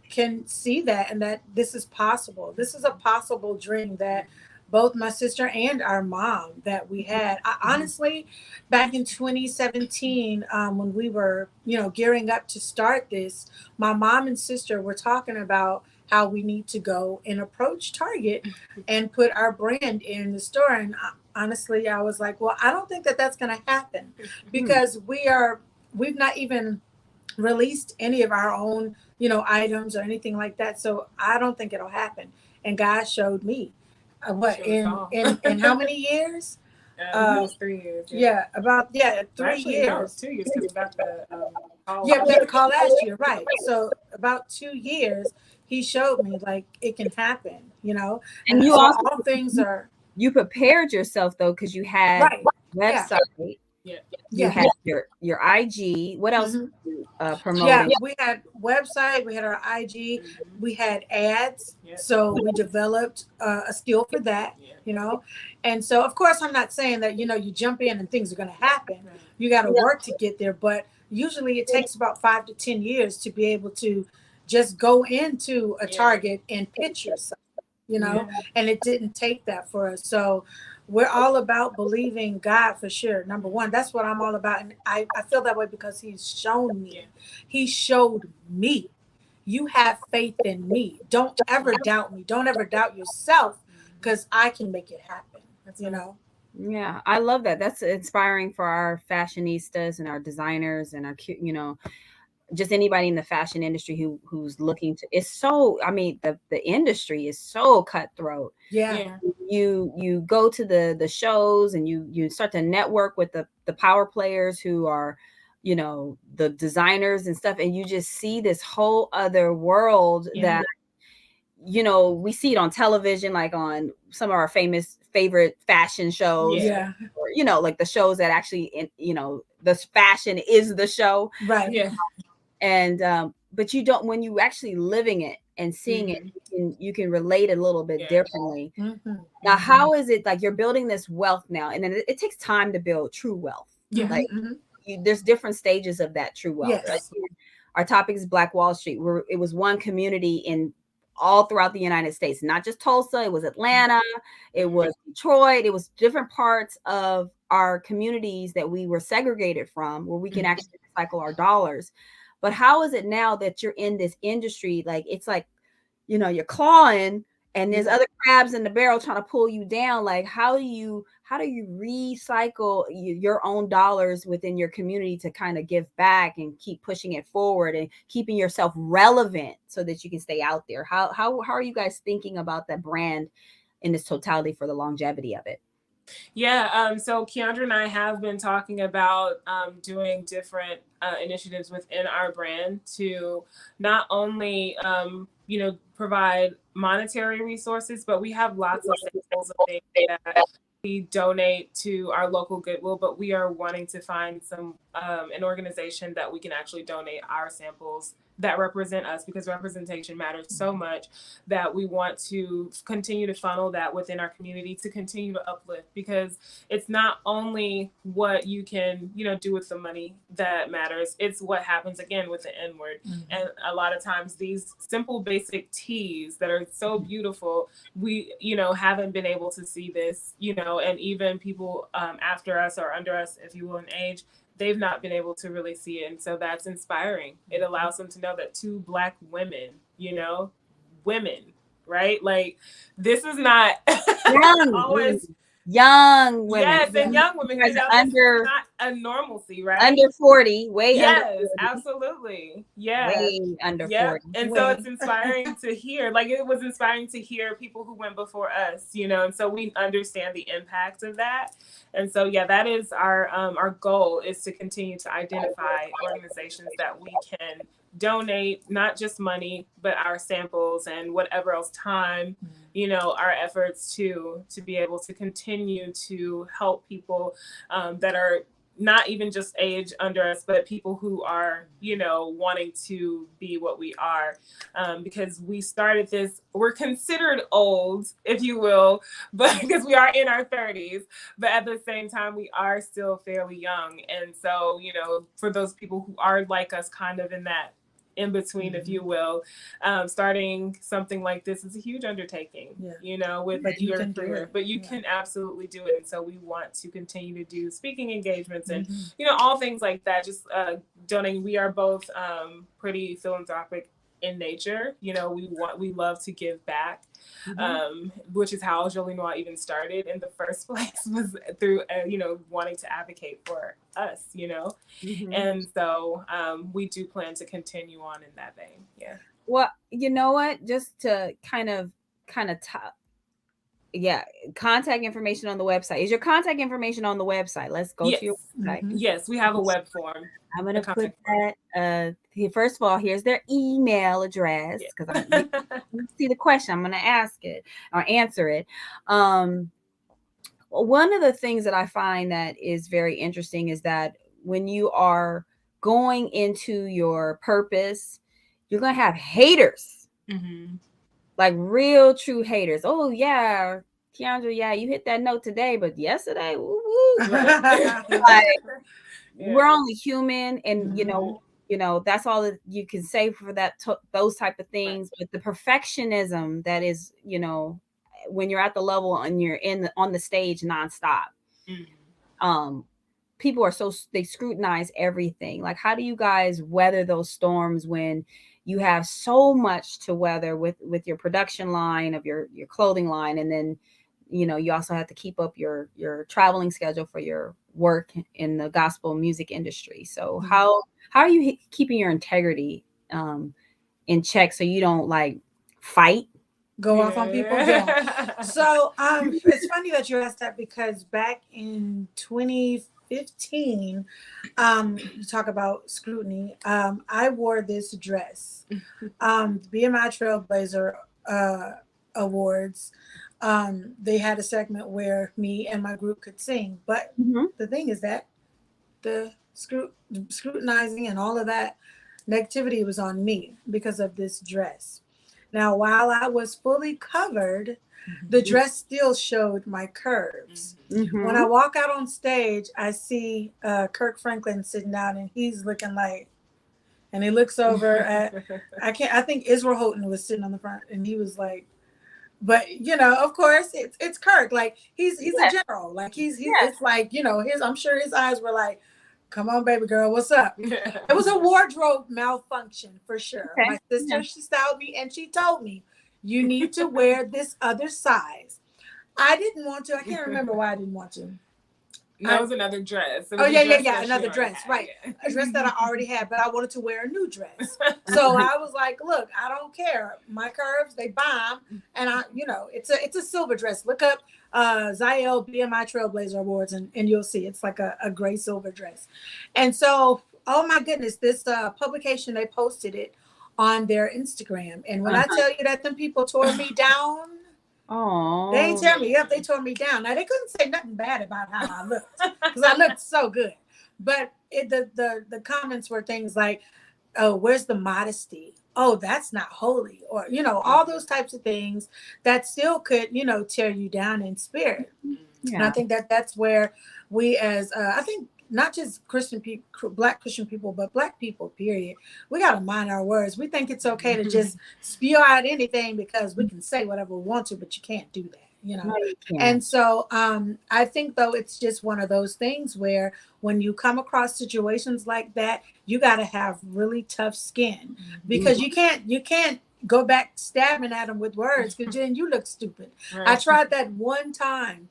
can see that, and that this is possible. This is a possible dream that both my sister and our mom that we had. Honestly, back in 2017, when we were gearing up to start this, my mom and sister were talking about how we need to go and approach Target and put our brand in the store. And honestly, I was like, well, I don't think that that's going to happen, because we've not even released any of our own items or anything like that. So I don't think it'll happen. And God showed me in how many years? It was 3 years. Yeah, about 3 years. No, 2 years because we got the call. Yeah, we got the call last year, right? So about 2 years, he showed me like it can happen, And you so also, all things are. You prepared yourself though, because you had website. Yeah. You had your IG. What else? Promoting? Yeah, we had website. We had our IG. We had ads. So we developed a skill for that. And so of course I'm not saying that you jump in and things are going to happen. You got to work to get there, but usually it takes about 5 to 10 years to be able to just go into a Target and pitch yourself. And it didn't take that for us. So we're all about believing God for sure. Number one, that's what I'm all about. And I feel that way because he's shown me. He showed me. You have faith in me. Don't ever doubt me. Don't ever doubt yourself, because I can make it happen. Yeah, I love that. That's inspiring for our fashionistas and our designers and our, just anybody in the fashion industry who's looking to. It's so, I mean, the industry is so cutthroat. Yeah. you go to the shows, and you start to network with the power players who are, you know, the designers and stuff, and you just see this whole other world that, you know, we see it on television, like on some of our favorite fashion shows, or, you know, like the shows that actually, you know, the fashion is the show, Right. Yeah. And but you don't, when you actually living it and seeing it, you can relate a little bit differently. Now, how is it like you're building this wealth now, and then it takes time to build true wealth? Like there's different stages of that true wealth. Yes. Right? Our topic is Black Wall Street, where it was one community in all throughout the United States, not just Tulsa. It was Atlanta, it was Detroit, it was different parts of our communities that we were segregated from, where we can actually recycle our dollars. But how is it now that you're in this industry? Like, it's like, you know, you're clawing and there's other crabs in the barrel trying to pull you down. Like, how do you recycle your own dollars within your community to kind of give back and keep pushing it forward and keeping yourself relevant so that you can stay out there? How are you guys thinking about that brand in its totality for the longevity of it? Yeah, so Keyondra and I have been talking about doing different initiatives within our brand to not only, you know, provide monetary resources, but we have lots of samples of things that we donate to our local Goodwill, but we are wanting to find an organization that we can actually donate our samples that represent us, because representation matters so much that we want to continue to funnel that within our community to continue to uplift, because it's not only what you can, you know, do with the money that matters, it's what happens again with the N-word. And a lot of times these simple basic teas that are so beautiful, we, you know, haven't been able to see this, you know, and even people after us or under us, if you will, in age, they've not been able to really see it. And so that's inspiring. It allows them to know that two Black women, you know, women, right? Like, this is not always young women. Yes, and young women. You know, under, this is not a normalcy, right? Under 40, way yes, under 40. Absolutely. Yeah. Way under 40. And so it's inspiring to hear, like, it was inspiring to hear people who went before us, you know, and so we understand the impact of that. And so, yeah, that is our goal, is to continue to identify organizations that we can donate not just money, but our samples and whatever else time, you know, our efforts to be able to continue to help people that are not even just age under us, but people who are, you know, wanting to be what we are, because we started this, we're considered old, if you will, but because we are in our 30s, but at the same time, we are still fairly young. And so, you know, for those people who are like us, kind of in that in between, if you will, starting something like this is a huge undertaking, you know, with your career, but you can absolutely do it. And so we want to continue to do speaking engagements and, you know, all things like that, just donating. We are both pretty philanthropic in nature. You know, we love to give back, which is how Jolie Noire even started in the first place, was through, you know, wanting to advocate for us, you know, and so we do plan to continue on in that vein. Yeah. Well, you know what? Just to kind of contact information on the website. Is your contact information on the website? Let's go to your website. Yes, we have a web form. I'm going to put that. First of all, here's their email address, because I see the question. I'm going to ask it or answer it. One of the things that I find that is very interesting is that when you are going into your purpose, you're going to have haters. Like real true haters. Oh yeah, Keyondra, yeah, you hit that note today, but yesterday, like, we're only human, and you know that's all that you can say for that those type of things. But the perfectionism that is, you know, when you're at the level and you're on the stage nonstop, people are they scrutinize everything. Like, how do you guys weather those storms when you have so much to weather with your production line of your clothing line, and then, you know, you also have to keep up your traveling schedule for your work in the gospel music industry? So how are you keeping your integrity in check so you don't like fight go off on people. Yeah. So it's funny that you asked that because back in 2015, you talk about scrutiny. I wore this dress, BMI Trailblazer Awards. They had a segment where me and my group could sing, but the thing is that the scrutinizing and all of that negativity was on me because of this dress. Now, while I was fully covered, the dress still showed my curves. When I walk out on stage, I see Kirk Franklin sitting down, and he's looking like, and he looks over at, I think Israel Houghton was sitting on the front, and he was like, but you know, of course, it's Kirk. Like he's a general. Like he's it's like, you know, I'm sure his eyes were like, come on, baby girl, what's up? It was a wardrobe malfunction for sure. Okay. My sister, she styled me and she told me, you need to wear this other size. I didn't want to. I can't remember why I didn't want to. That was another dress. Another dress, right. A dress that I already had, but I wanted to wear a new dress. So I was like, look, I don't care. My curves, they bomb. And it's a silver dress. Look up Ziel BMI Trailblazer Awards and you'll see it's like a gray silver dress. And so, oh my goodness, this publication, they posted it on their Instagram. And when I tell you that them people tore me down, they didn't tell me. Yep, they tore me down. Now they couldn't say nothing bad about how I looked because I looked so good. But the comments were things like, "Oh, where's the modesty? Oh, that's not holy," or all those types of things that still could tear you down in spirit. Yeah. And I think that's where we, as I think, not just Christian people, Black Christian people, but Black people, period. We got to mind our words. We think it's okay to just spew out anything because we can say whatever we want to, but you can't do that, No, you can't. And so I think, though, it's just one of those things where when you come across situations like that, you got to have really tough skin because you can't go back stabbing at them with words because then you look stupid. Right. I tried that one time,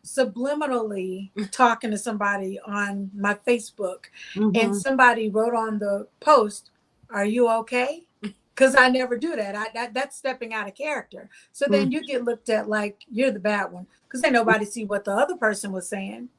subliminally talking to somebody on my Facebook, and somebody wrote on the post, "Are you okay?" Because I never do that. That's stepping out of character. So then you get looked at like you're the bad one because ain't nobody see what the other person was saying,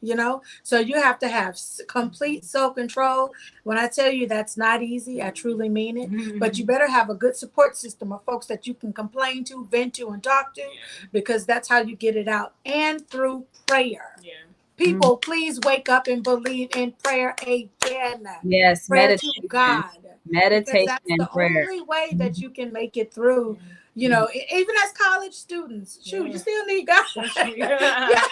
So you have to have complete self-control. When I tell you that's not easy, I truly mean it. But you better have a good support system of folks that you can complain to, vent to, and talk to, because that's how you get it out. And through prayer. Yeah. People, please wake up and believe in prayer again. Yes, prayer meditation. To God. Meditation and prayer. That's the only way that you can make it through. Even as college students, you still need God. Yes.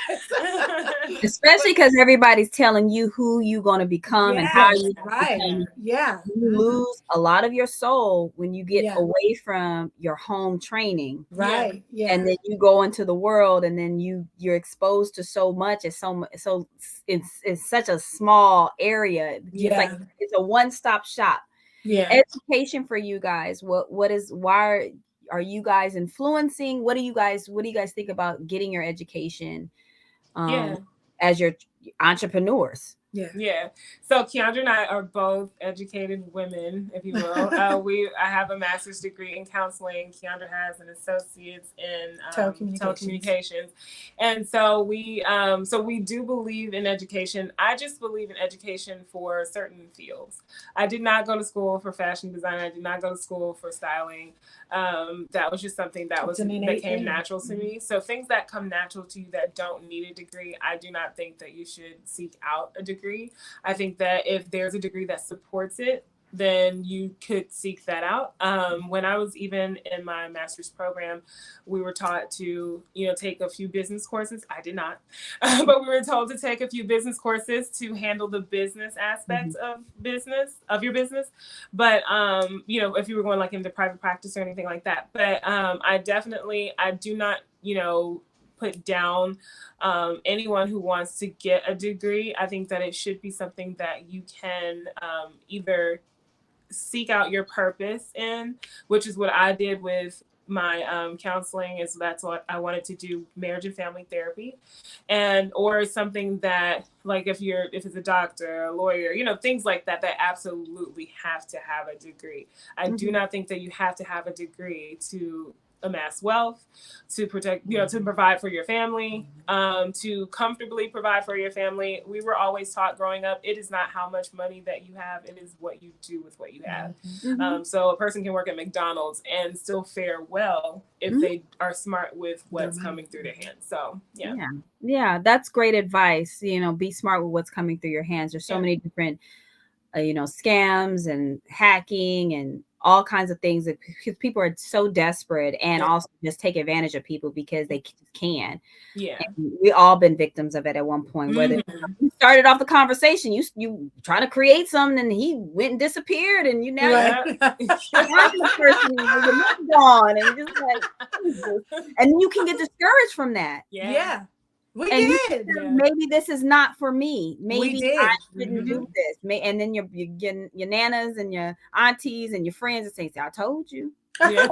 Especially because everybody's telling you who you're going to become and how you become. Yeah. You lose a lot of your soul when you get away from your home training. Right. Yeah. And then you go into the world, and then you're exposed to so much. It's such a small area. Yeah. It's a one-stop shop. Yeah. Education for you guys. Why are you guys influencing? What do you guys think about getting your education as your entrepreneurs? Yeah. So Keyondra and I are both educated women, if you will. I have a master's degree in counseling. Keyondra has an associate's in telecommunications. And so we do believe in education. I just believe in education for certain fields. I did not go to school for fashion design. I did not go to school for styling. That was just something that came natural to me. So things that come natural to you that don't need a degree, I do not think that you should seek out a degree. I think that if there's a degree that supports it, then you could seek that out. When I was even in my master's program, we were taught to, take a few business courses. I did not, but we were told to take a few business courses to handle the business aspects of your business. But, if you were going like into private practice or anything like that, but I do not, put down anyone who wants to get a degree. I think that it should be something that you can either seek out your purpose in, which is what I did with my counseling. That's what I wanted to do, marriage and family therapy, or something that like if it's a doctor, a lawyer, things like that absolutely have to have a degree. I do not think that you have to have a degree to amass wealth, to protect, to provide for your family, to comfortably provide for your family. We were always taught growing up, it is not how much money that you have, it is what you do with what you have. So a person can work at McDonald's and still fare well if they are smart with what's coming through their hands. So yeah, that's great advice. Be smart with what's coming through your hands. There's so many different scams and hacking and all kinds of things that because people are so desperate and also just take advantage of people because they can. Yeah. And we all been victims of it at one point. Whether you started off the conversation, you trying to create something and he went and disappeared and you now the person and you're gone and just like, and you can get discouraged from that. Yeah. We and did. Maybe this is not for me. Maybe I shouldn't do this. And then you're getting your nanas and your aunties and your friends and say, I told you. Yeah.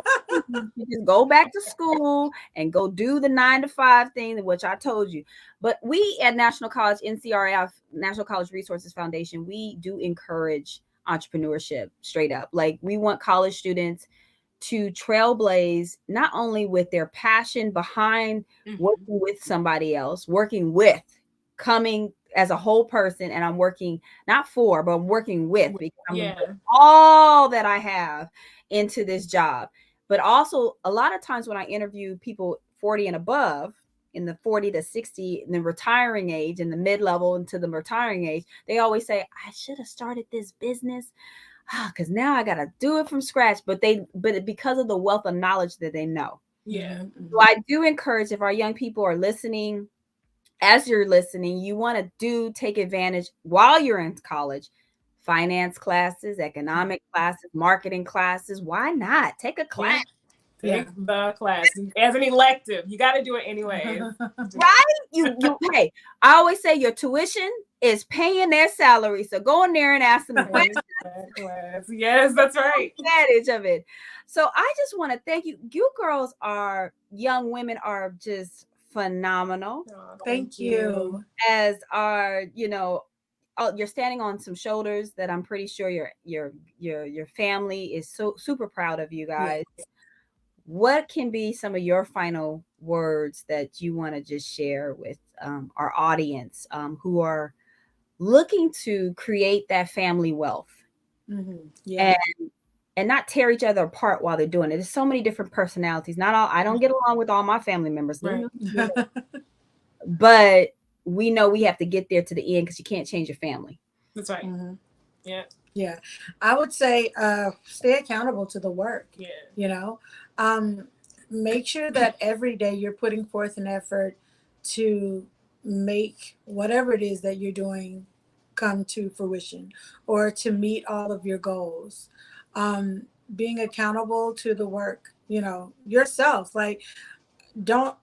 You just go back to school and go do the 9-to-5 thing, which I told you. But we at National College, NCRF, National College Resources Foundation, we do encourage entrepreneurship straight up. Like we want college students to trailblaze not only with their passion behind working with somebody else, coming as a whole person, and I'm working not for, but I'm working with because I'm putting all that I have into this job. But also a lot of times when I interview people 40 and above, in the 40 to 60, in the retiring age, in the mid-level into the retiring age, they always say, I should have started this business because now I got to do it from scratch. But because of the wealth of knowledge that they know. Yeah. So I do encourage, if our young people are listening, as you're listening, you want to take advantage while you're in college, finance classes, economic classes, marketing classes. Why not take a class? Take the class as an elective. You got to do it anyway. Right? Hey, I always say your tuition is paying their salary. So go in there and ask them a question. Yes, that's right. Advantage of it. So I just want to thank you. You girls young women are just phenomenal. Oh, thank you. As are, you're standing on some shoulders that I'm pretty sure your family is so super proud of you guys. Yes. What can be some of your final words that you want to just share with our audience who are looking to create that family wealth and not tear each other apart while they're doing it? There's so many different personalities. I don't get along with all my family members. Right. But we know we have to get there to the end because you can't change your family. That's right. Yeah. I would say stay accountable to the work. Make sure that every day you're putting forth an effort to make whatever it is that you're doing come to fruition or to meet all of your goals. Being accountable to the work, yourself. Like don't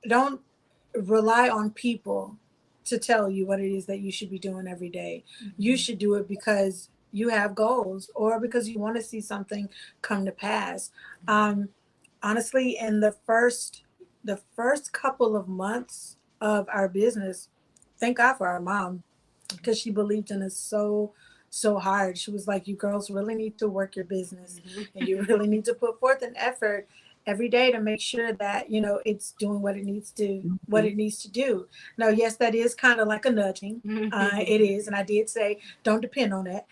rely on people to tell you what it is that you should be doing every day. You should do it because you have goals or because you want to see something come to pass. Honestly, in the first couple of months of our business, thank God for our mom, because she believed in us so hard. She was like, you girls really need to work your business and you really need to put forth an effort every day to make sure that, it's doing what it needs to do. Now, yes, that is kind of like a nudging. It is. And I did say, don't depend on that.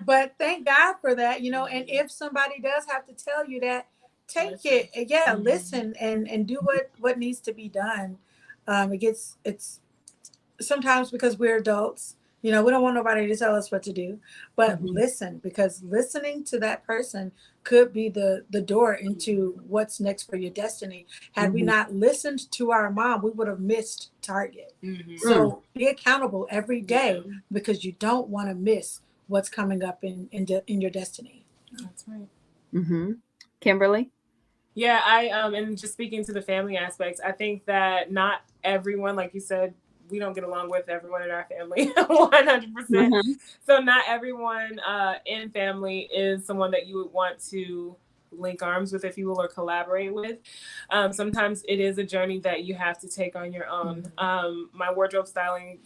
But thank God for that, and if somebody does have to tell you that, take it. Yeah. Listen and do what needs to be done. It's sometimes because we're adults, we don't want nobody to tell us what to do, but listen, because listening to that person could be the door into what's next for your destiny. Had we not listened to our mom, we would have missed target. So be accountable every day because you don't want to miss what's coming up in your destiny. That's right. Kimberly? Yeah, and just speaking to the family aspects, I think that not everyone, like you said, we don't get along with everyone in our family 100%. So not everyone in family is someone that you would want to link arms with, if you will, or collaborate with. Sometimes it is a journey that you have to take on your own. My wardrobe styling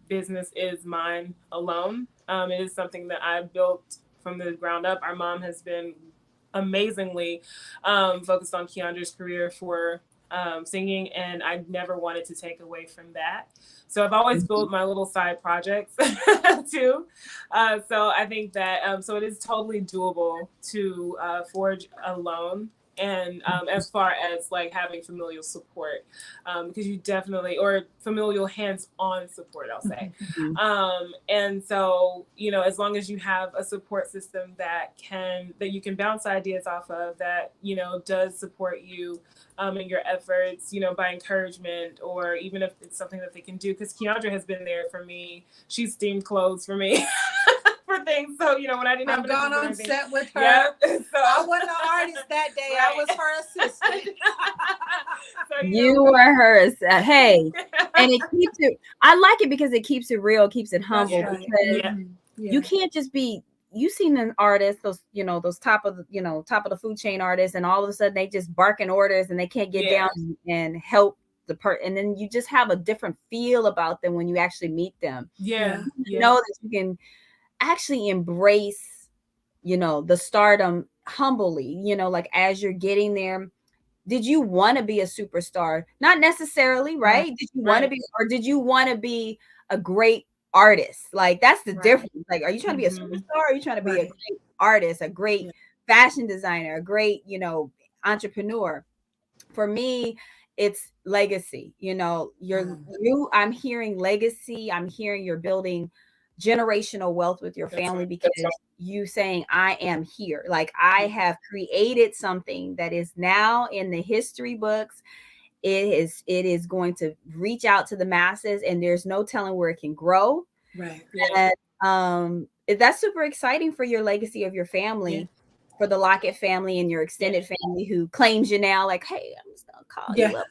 business is mine alone. It is something that I built from the ground up. Our mom has been amazingly focused on Keyndra's career for singing, and I never wanted to take away from that. So I've always built my little side projects too. So I think that so it is totally doable to forge alone. And as far as like having familial support, because you definitely, or familial hands-on support, I'll say. And so, you know, as long as you have a support system that you can bounce ideas off of, that, you know, does support you in your efforts, you know, by encouragement, or even if it's something that they can do, because Keyondra has been there for me. She's steamed clothes for me. For things. So, you know, when I didn't have I've gone on set with her. Yeah. So I wasn't an artist that day. Right. I was her assistant. So, you were her assistant. Hey, and it keeps it, I like it because it keeps it real, keeps it humble, because you can't just be, you seen an artist, those, you know, those top of the food chain artists, and all of a sudden they just barking orders and they can't get down and help the part, and then you just have a different feel about them when you actually meet them. You know that you can actually embrace, you know, the stardom humbly, you know, like as you're getting there. Did you want to be a superstar? Not necessarily, right? Did you want to be, or did you want to be a great artist? Like, that's the difference. Like, are you trying to be a superstar? Or are you trying to be a great artist, a great fashion designer, a great, you know, entrepreneur? For me, it's legacy. You know, I'm hearing legacy. I'm hearing you're building generational wealth with your family, because you saying, I am here. Like, I have created something that is now in the history books. It is going to reach out to the masses, and there's no telling where it can grow. And that's super exciting for your legacy of your family, for the Lockett family and your extended family who claims you now. Like, hey, I'm just gonna call you up.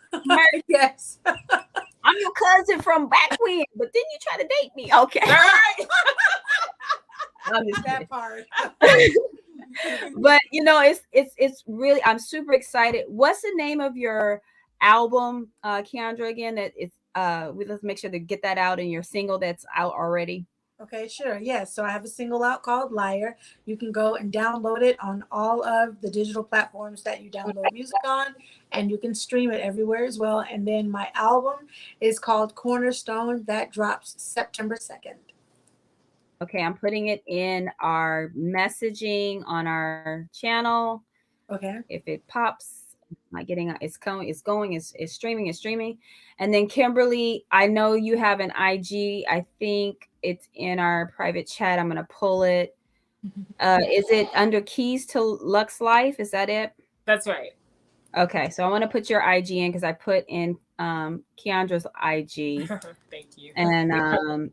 I'm your cousin from back when, but then you try to date me. Okay. All right. That part. But you know, it's really, I'm super excited. What's the name of your album, Keyondra, again? That it's let's make sure to get that out, in your single that's out already. Okay, sure. Yes. So I have a single out called Liar. You can go and download it on all of the digital platforms that you download music on, and you can stream it everywhere as well. And then my album is called Cornerstone. That drops September 2nd. Okay, I'm putting it in our messaging on our channel. Okay. If it pops, not getting, it's streaming. And then Kimberly, I know you have an IG. I think it's in our private chat. I'm gonna pull it. Is it under Keys to Lux Life? Is that it? That's right. Okay, so I want to put your IG in, because I put in Keyndra's IG. Thank you. And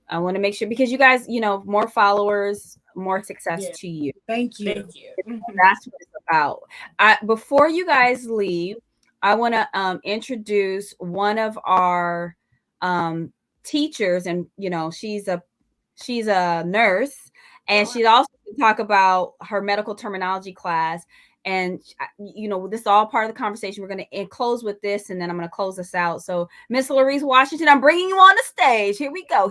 I want to make sure, because you guys, you know, more followers, more success to you. Thank you. Thank you. That's what it's about. Before you guys leave, I want to introduce one of our teachers, and you know, she's a nurse, and she'd also talk about her medical terminology class. And you know, this is all part of the conversation. We're going to close with this, and then I'm going to close us out. So, Miss Larice Washington, I'm bringing you on the stage. Here we go.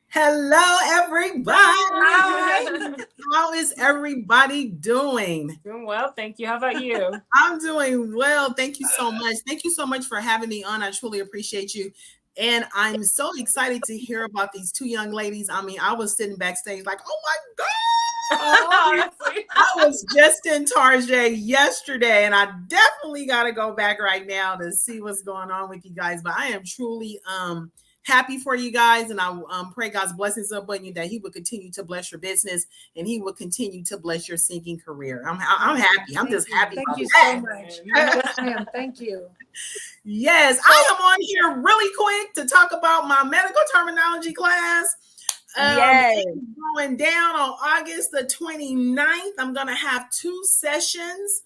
Hello, everybody. Hi. How is everybody doing? Doing well, thank you. How about you? I'm doing well. Thank you so much. Thank you so much for having me on. I truly appreciate you. And I'm so excited to hear about these two young ladies. I mean, I was sitting backstage like, oh my God. I was just in Tarjay yesterday, and I definitely got to go back right now to see what's going on with you guys. But I am truly happy for you guys, and I pray God's blessings upon you, that He would continue to bless your business, and He will continue to bless your singing career. I'm happy. I'm just happy. Thank you so much. Yes, ma'am. Thank you. Yes, I am on here really quick to talk about my medical terminology class. It's going down on August the 29th. I'm going to have 2 sessions.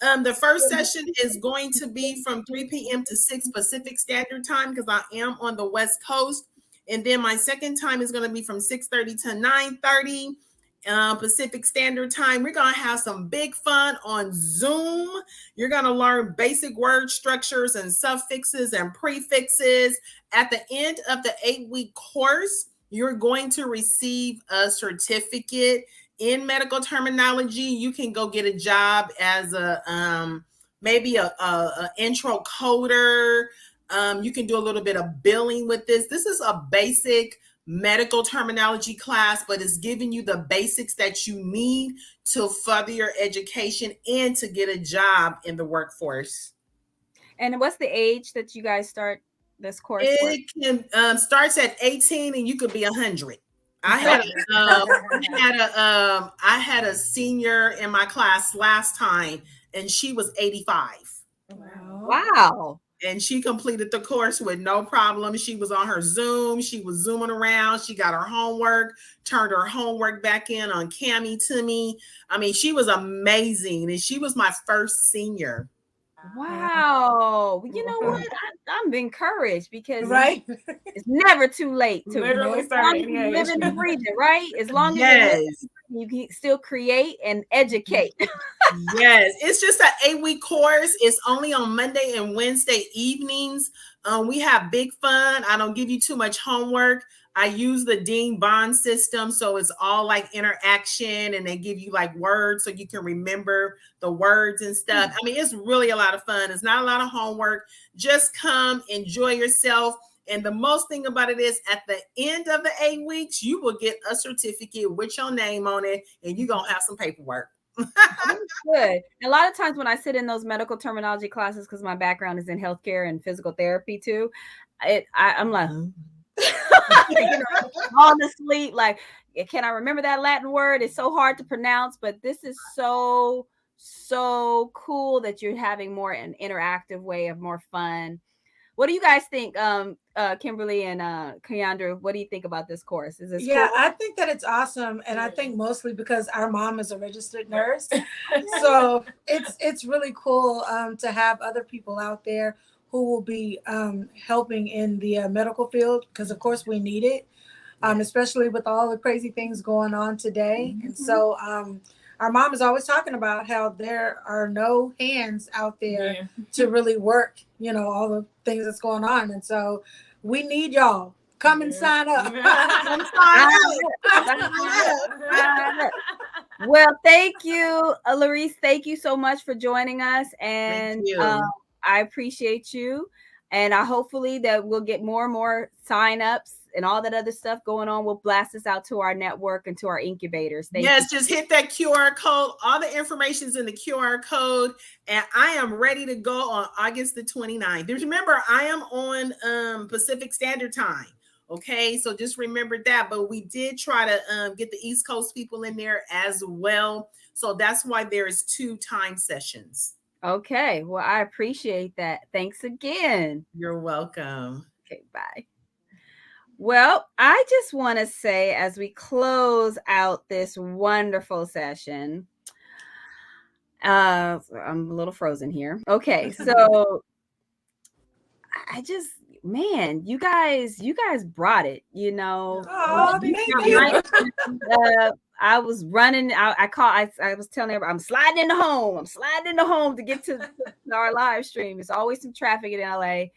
The first session is going to be from 3 p.m. to 6 Pacific Standard Time, because I am on the West Coast. And then my second time is going to be from 6:30 to 9:30. Pacific Standard Time. We're going to have some big fun on Zoom. You're going to learn basic word structures and suffixes and prefixes. At the end of the 8-week course, you're going to receive a certificate in medical terminology. You can go get a job as a maybe a intro coder. You can do a little bit of billing with this. This is a basic medical terminology class, but it's giving you the basics that you need to further your education and to get a job in the workforce. And what's the age that you guys start this course? It can starts at 18 and you could be 100. I had a senior in my class last time and she was 85. Wow. And she completed the course with no problem. She was on her Zoom. She was zooming around. She got her homework, turned her homework back in on Cami to me. I mean, she was amazing. And she was my first senior. Wow. You know what? I'm encouraged because Right. it's never too late to Literally start at any age. living and breathing, right? As long as Yes. you can still create and educate. Yes, it's just an 8-week course. It's only on Monday and Wednesday evenings. We have big fun. I don't give you too much homework. I use the Dean Bond system, so it's all like interaction, and they give you like words so you can remember the words and stuff. I mean, it's really a lot of fun. It's not a lot of homework. Just come, enjoy yourself. And the most thing about it is at the end of the 8 weeks, you will get a certificate with your name on it, and you're going to have some paperwork. Good. A lot of times when I sit in those medical terminology classes, because my background is in healthcare and physical therapy too, I'm like, all the sleep, like, can I remember that Latin word? It's so hard to pronounce, but this is so cool that you're having more an interactive way of more fun. What do you guys think, Kimberly and Keyondra? What do you think about this course? Is this cool? I think that it's awesome, and I think mostly because our mom is a registered nurse, so it's really cool to have other people out there who will be helping in the medical field, because of course we need it, especially with all the crazy things going on today. And so our mom is always talking about how there are no hands out there to really work, all the things that's going on. And so we need y'all. Come and sign up. Come sign up. Well, thank you, Larice. Thank you so much for joining us. And I appreciate you. And hopefully that we'll get more and more signups and all that other stuff going on. We'll blast this out to our network and to our incubators. Thank you. Just hit that QR code. All the information's in the QR code. And I am ready to go on August the 29th. Remember, I am on Pacific Standard Time. Okay, so just remember that. But we did try to get the East Coast people in there as well. So that's why there is 2 time sessions. Okay, well, I appreciate that. Thanks again. You're welcome. Okay, bye. Well, I just want to say, as we close out this wonderful session, I'm a little frozen here. Okay, so you guys brought it, Oh, thank you. I was running. I was telling everybody, I'm sliding into home to get to our live stream. It's always some traffic in LA,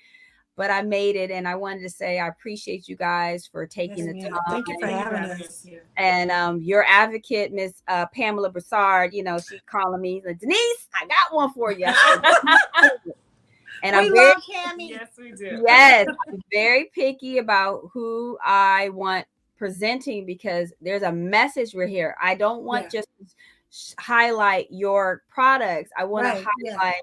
but I made it, and I wanted to say I appreciate you guys for taking the time. Thank you for having us. And your advocate, Miss Pamela Broussard, she's calling me, like, Denise, I got one for you. And we love Cammy. Yes, we do. Yes, I'm very picky about who I want presenting, because there's a message we're here. I don't want just to highlight your products. I want to highlight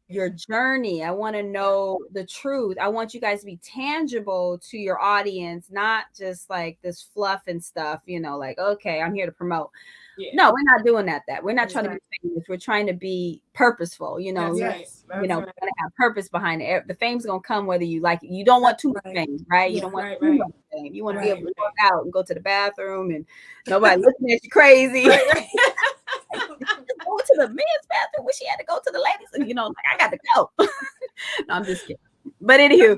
your journey. I want to know the truth. I want you guys to be tangible to your audience, not just like this fluff and stuff, like, okay, I'm here to promote. Yeah. No, we're not doing that. We're not trying to be famous. We're trying to be purposeful. We're going to have purpose behind it. The fame's going to come whether you like it. You don't want too much fame, right? You don't want too much fame. You want to be able to walk out and go to the bathroom and nobody looking at you crazy. Go to the men's bathroom when she had to go to the ladies, and like, I got to go. No, I'm just kidding. But anywho,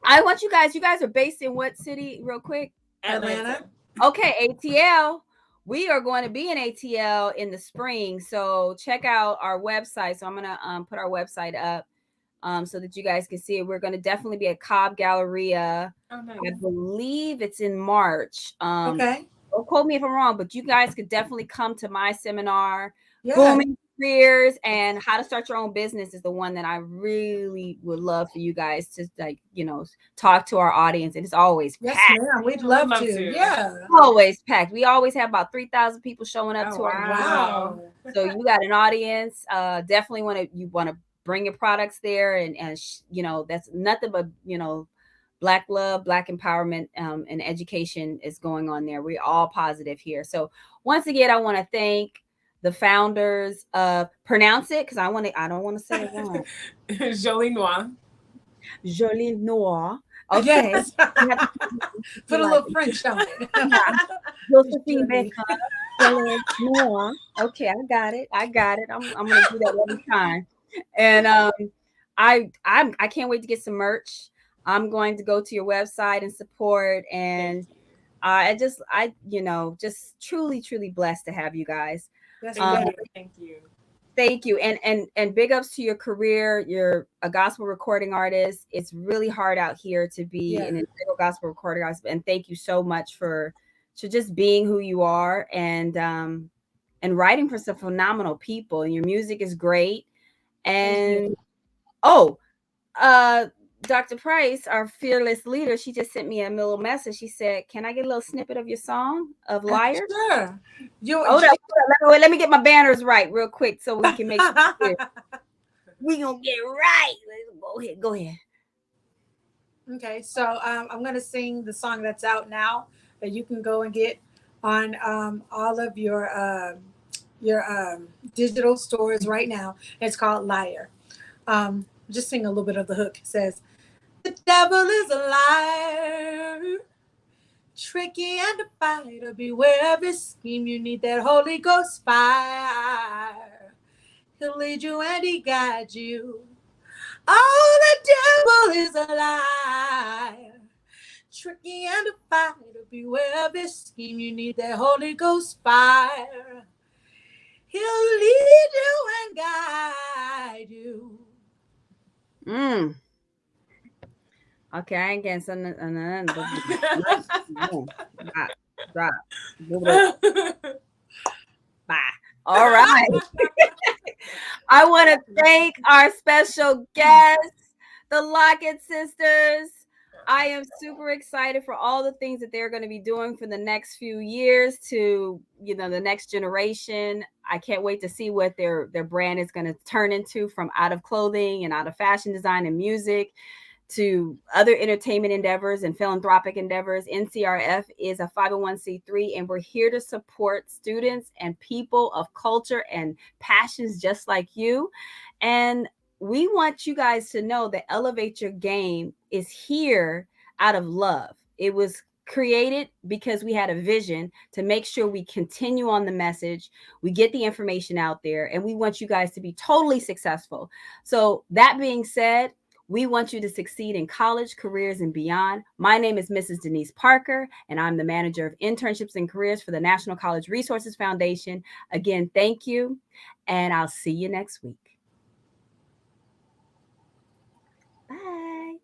I want you guys are based in what city, real quick? Atlanta. Okay, ATL. We are going to be in ATL in the spring, so check out our website. So I'm gonna put our website up so that you guys can see it. We're going to definitely be at Cobb Galleria. Oh, nice. I believe it's in March. Okay. Don't quote me if I'm wrong, but you guys could definitely come to my seminar. Yeah. Booming Careers and How to Start Your Own Business is the one that I really would love for you guys to, like, you know, talk to our audience. And it's always Yes, packed. ma'am. We'd We'd love love to. to. Yeah. Always packed. We always have about 3,000 people showing up Oh, to our wow. So you got an audience. Definitely want to bring your products there, and you know, that's nothing but, you know, Black love, Black empowerment, and education is going on there. We're all positive here. So once again, I want to thank the founders of, pronounce it because I don't want to say it wrong. Jolie Noire. Jolie Noire. Okay. Yes. Put a little French on it. Josephine Jolie. Baker. Jolie Noire. Okay, I got it. I'm gonna do that every time. And I can't wait to get some merch. I'm going to go to your website and support. And you know, just truly blessed to have you guys. Yes, Thank ma'am. you. Thank you. Thank you. And big ups to your career. You're a gospel recording artist. It's really hard out here to be Yeah. an integral gospel recording artist. And thank you so much for just being who you are, and writing for some phenomenal people. And your music is great. And oh, Dr. Price, our fearless leader, she just sent me a little message. She said, "Can I get a little snippet of your song of Liar?" Sure. Hold up. Let me get my banners right real quick so we can make sure we gonna get it right. Go ahead. Okay, so I'm going to sing the song that's out now that you can go and get on all of your digital stores right now. It's called Liar. Just sing a little bit of the hook. It says, "The devil is a liar, tricky and a fighter. Beware of his scheme. You need that Holy Ghost fire. He'll lead you and he guide you. Oh, the devil is a liar, tricky and a fighter. Beware of his scheme. You need that Holy Ghost fire. He'll lead you and guide you." Okay, I ain't getting something. Drop. Bye. All right. I want to thank our special guests, the Locket Sisters. I am super excited for all the things that they're going to be doing for the next few years to, you know, the next generation. I can't wait to see what their brand is going to turn into, from out of clothing and out of fashion design and music to other entertainment endeavors and philanthropic endeavors. NCRF is a 501c3, and we're here to support students and people of culture and passions just like you. And we want you guys to know that Elevate Your Game is here out of love. It was created because we had a vision to make sure we continue on the message, we get the information out there, and we want you guys to be totally successful. So that being said, we want you to succeed in college, careers, and beyond. My name is Mrs. Denise Parker, and I'm the manager of internships and careers for the National College Resources Foundation. Again, thank you, and I'll see you next week. Bye.